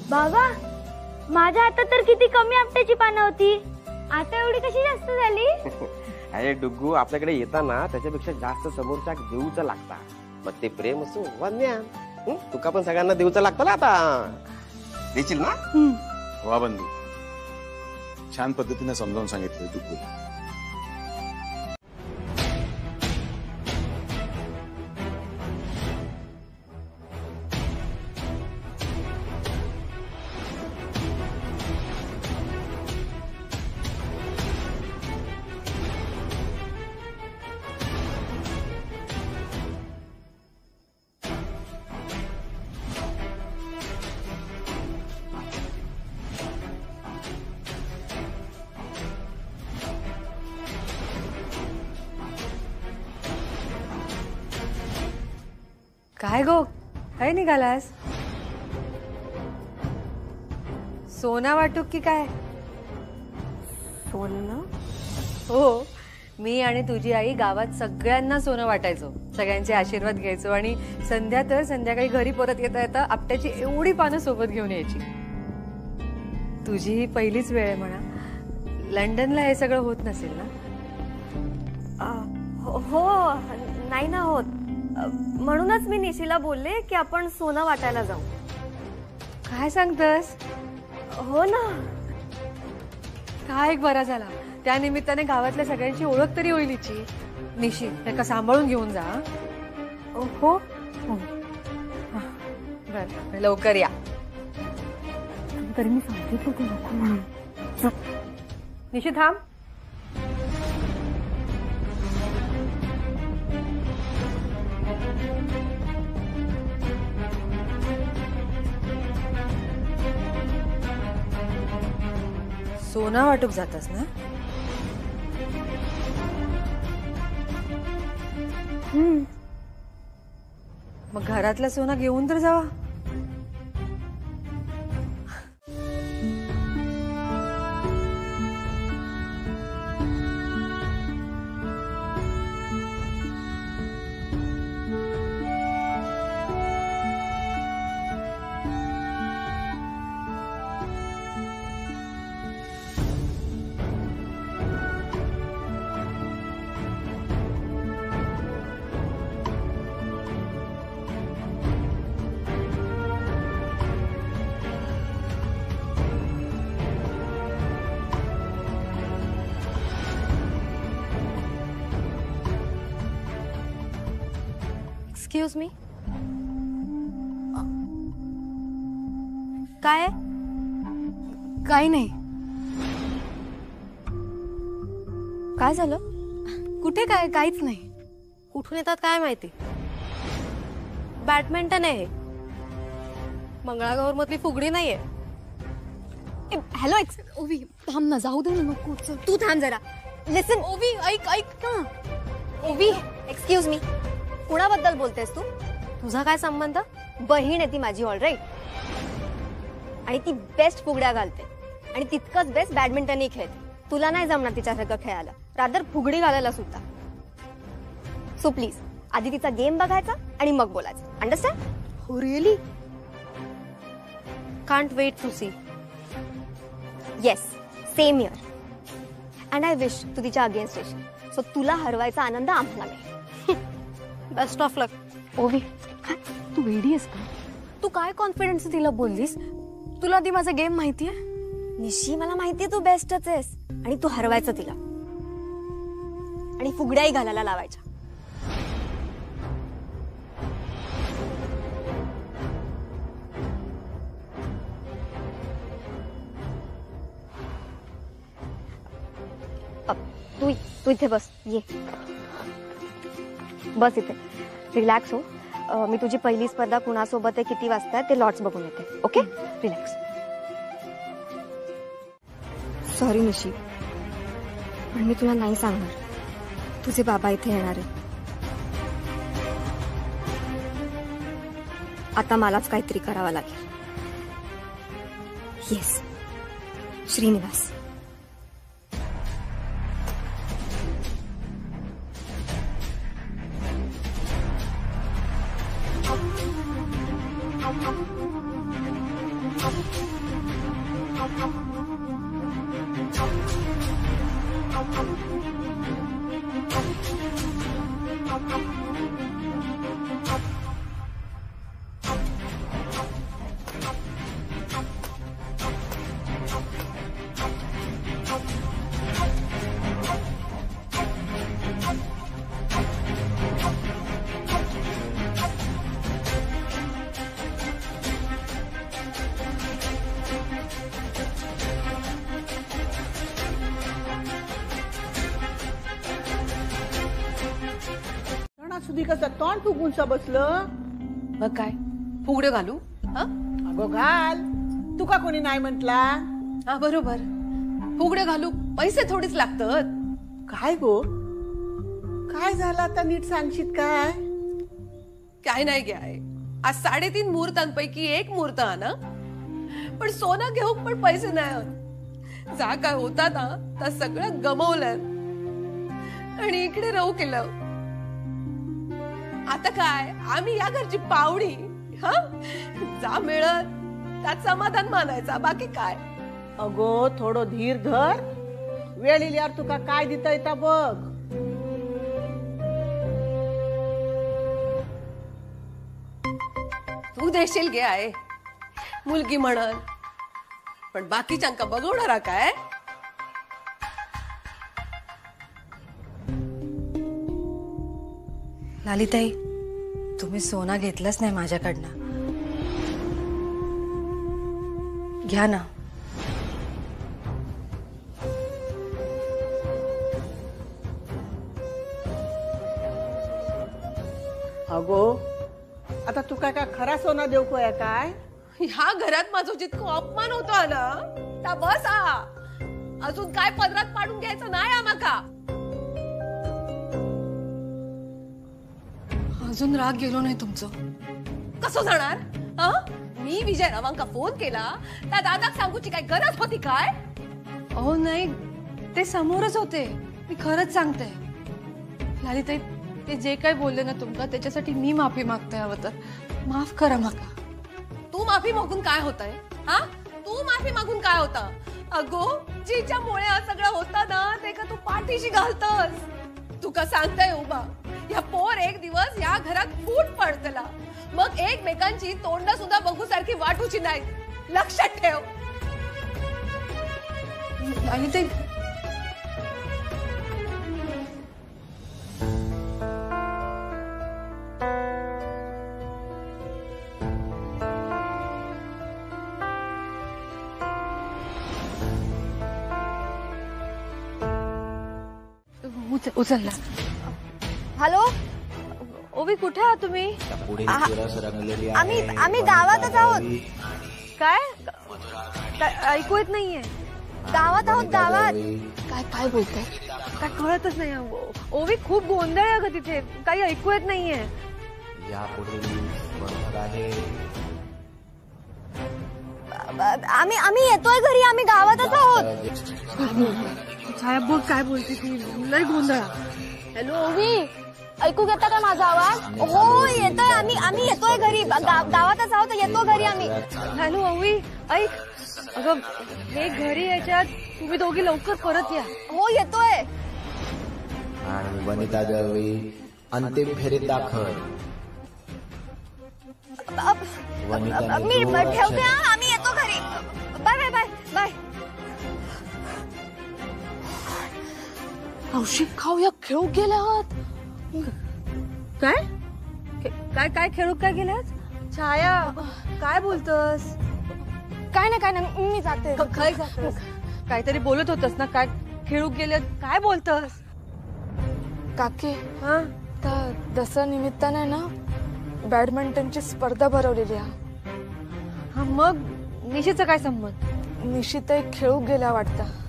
बाबा, माझ्या हातात तर किती कमी आपट्याची पानं होती, आता एवढी कशी जास्त झाली? अरे डुग्गू, आपल्याकडे येताना त्याच्यापेक्षा जास्त समोरच्या देऊचं लागता. मग ते प्रेम असो वा ज्ञान, तुका पण सगळ्यांना देऊचं लागतं ना. आता देशील ना? वा बंधू, छान पद्धतीने समजावून सांगितलं डुग्गू. काय गो, काय निघालास? सोना वाटूक की काय? सोनं? हो, मी आणि तुझी आई गावात सगळ्यांना सोनं वाटायचो, सगळ्यांचे आशीर्वाद घ्यायचो आणि संध्या तर संध्याकाळी घरी परत येता येता आपट्याची एवढी पानं सोबत घेऊन यायची. तुझी ही पहिलीच वेळ आहे म्हणा. लंडनला हे सगळं होत नसेल ना? हो, नाही ना होत. म्हणूनच मी निशीला बोलले की आपण सोनं वाटायला जाऊ. काय सांगतस? हो ना. काय बरा झाला, त्या निमित्ताने गावातल्या सगळ्यांची ओळख तरी होईल हिची. निशी, त्याला सांभाळून घेऊन जा. हो, बर, लवकर या. तरी मी सांगितलं ते नको म्हणून. निशी थांब. सोना वाटूक जातस ना? मग घरातला सोना घेऊन तर जावा. Excuse me. काय? काही नाही. काय झालं? कुठे काय? काहीच नाही. कुठून येतात काय माहिती. बॅडमिंटन आहे, मंगळागौर मधली फुगडी नाहीये. हॅलो ओवी, थांब ना, जाऊ दे ना. नको, तू थांब जरा. लिसन ओवी, ऐक ना. ओवी, एक्सक्यूज मी, कुणाबद्दल बोलतेस तू? तुझा काय संबंध? बहीण आहे ती माझी ऑलराईट. आणि ती बेस्ट फुगड्या घालते आणि तितकंच बेस्ट बॅडमिंटनही खेळते. तुला नाही जमणार तिच्यासारखं खेळायला, रादर फुगडी घालायला सुद्धा. सो प्लीज आधी तिचा गेम बघायचा आणि मग बोलायचं. अंडरस्टँड? हो really? Can't wait to see. Yes, same year. And I wish तू तिच्या अगेन्स्ट येशील. सो तुला हरवायचा आनंद आम्हाला मिळेल. Best of luck. ओवी, तू वेडी आहेस का? तू काय कॉन्फिडन्स तिला बोललीस? तुला आधी माझा गेम माहितीये? निशी, मला माहितीये तू बेस्टच आहेस आणि तू हरवायचं तिला आणि फुगड्याही घालायला लावायच्या. तू इथे बस. ये बस इथे, रिलॅक्स हो. मी तुझी पहिली स्पर्धा कुणासोबत आहे, किती वाजता आहे ते लॉट्स बघून येते. Okay, relax. सॉरी निशी, पण मी तुला नाही सांगणार. तुझे बाबा इथे येणार आहे. आता मलाच काहीतरी करावं लागेल. येस, श्रीनिवास. सुधी कसं तोंड फुगून बसलं. मग काय, फुगडे घालू? अगो घाल, तुका कोणी नाही म्हटला? हा बरोबर, फुगडे घालू. पैसे थोडीच लागतात. काय गो, काय झालं आता नीट सांगशील काय? काय नाही घ्याय, आज 3.5 मुहूर्तांपैकी एक मुहूर्त ना, पण सोनं घेऊन पण पैसे नाही. जा काय होता ना तर सगळं गमवलं आणि इकडे राहू केलं. आता काय, आम्ही या घरची पाहुणी. हा, जा मिळत त्यात समाधान मानायचा, बाकी काय. अगो थोडं धीर धर, वेळ इल्यावर तुका काय देता येता बघ. तू देशील गे आहे मुलगी म्हणत, पण बाकीच्यांका बघवणारा काय? लालिताई, तुम्ही सोना घेतलंच नाही माझ्याकडनं. घ्या ना. अगो आता तुका काय खरा सोना देऊ काय? काय ह्या घरात माझं जितकं अपमान होतो ना त्या बस. अजून काय पदरात पाडून घ्यायचं नाही आम्हाला. अजून राग गेलो नाही तुमचं? कसं जाणार? मी विजय रावांका फोन केला त्या दादाक सांगूची काय गरज होती काय? अहो नाही, ते समोरच होते. मी खरंच सांगते लालिताई, ते जे काय बोलले ना तुमका त्याच्यासाठी मी माफी मागते. हवं तर माफ करा माका. तू माफी मागून काय होतंय? तू माफी मागून काय होता? अगो जिच्यामुळे सगळं होतं ना ते का तू पाठीशी घालतस. तुका सांगताय उभा, या पोर एक दिवस या घरात फूट पडतला, मग एकमेकांची तोंड सुद्धा बघू सारखी वाटूची नाही. लक्षात ठेव. आणि ते उचलला. हॅलो ओवी, कुठे आहात तुम्ही? आम्ही गावातच आहोत. काय ऐकू येत नाहीये. गावात आहोत गावात. काय काय बोलताय? काय कळतच नाही. ओवी खूप गोंधळ आहे ग तिथे, काही ऐकू येत नाहीये. आम्ही येतोय घरी, आम्ही गावातच आहोत. छाया बोल, काय बोलते ती? लय गोंधळ. हॅलो ओवी, ऐकू घेता का माझा आवाज? हो येतोय, आम्ही येतोय घरी, गावातच आहोत, येतो घरी आम्ही. हॅलो ओवी, ऐक. अगं हे घरी याच्यात तुम्ही दोघी लवकर परत या. हो येतोय. आणि वनिता दळवी अंतिम फेरीत दाखल. मी ठेवते, आम्ही येतो घरी. Bye bye bye bye. औषध खाऊया, खेळू गेले आहात. काय काय काय खेळू काय गेल्यात? छाया काय बोलतोस? काय नाही मी जाते. काय जातोस? काहीतरी बोलत होतस ना, काय खेळू गेले, काय बोलतोस? काकी त्या दसऱ्या निमित्ताने ना बॅडमिंटनची स्पर्धा भरवलेली आहे. हा मग निशीचा काय संबंध? निशित खेळू गेल्या वाटतं.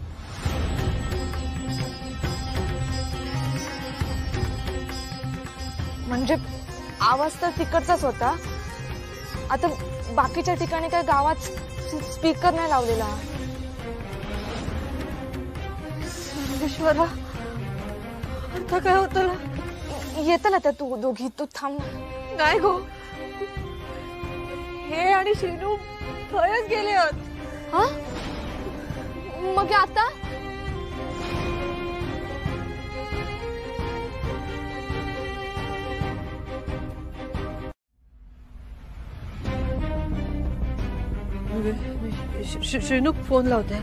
म्हणजे आवाज तर तिकडचाच होता. आता बाकीच्या ठिकाणी काय गावात स्पीकर नाही लावलेला. सर्वेश्वरा, आता काय होतं? येतं ना त्या तू दोघी, तू थांब. नाही गो, हे आणि श्रीनू खरंच गेले आहेत. हा मग आता? श्रीनू फोन लावते.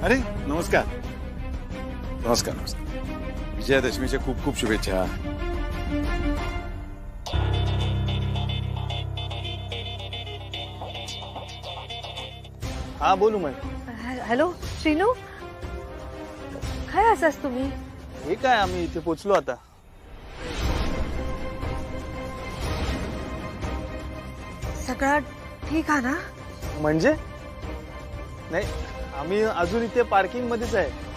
अरे नमस्कार. नमस्कार नमस्कार. विजयादशमीच्या खूप खूप शुभेच्छा. हा बोलू मग. हॅलो श्रीनू, काय असाच तुम्ही? हे काय, आम्ही इथे पोचलो आता. सगळं ठीक आहे ना? म्हणजे नाही, आम्ही अजून इथे पार्किंग मध्येच आहे.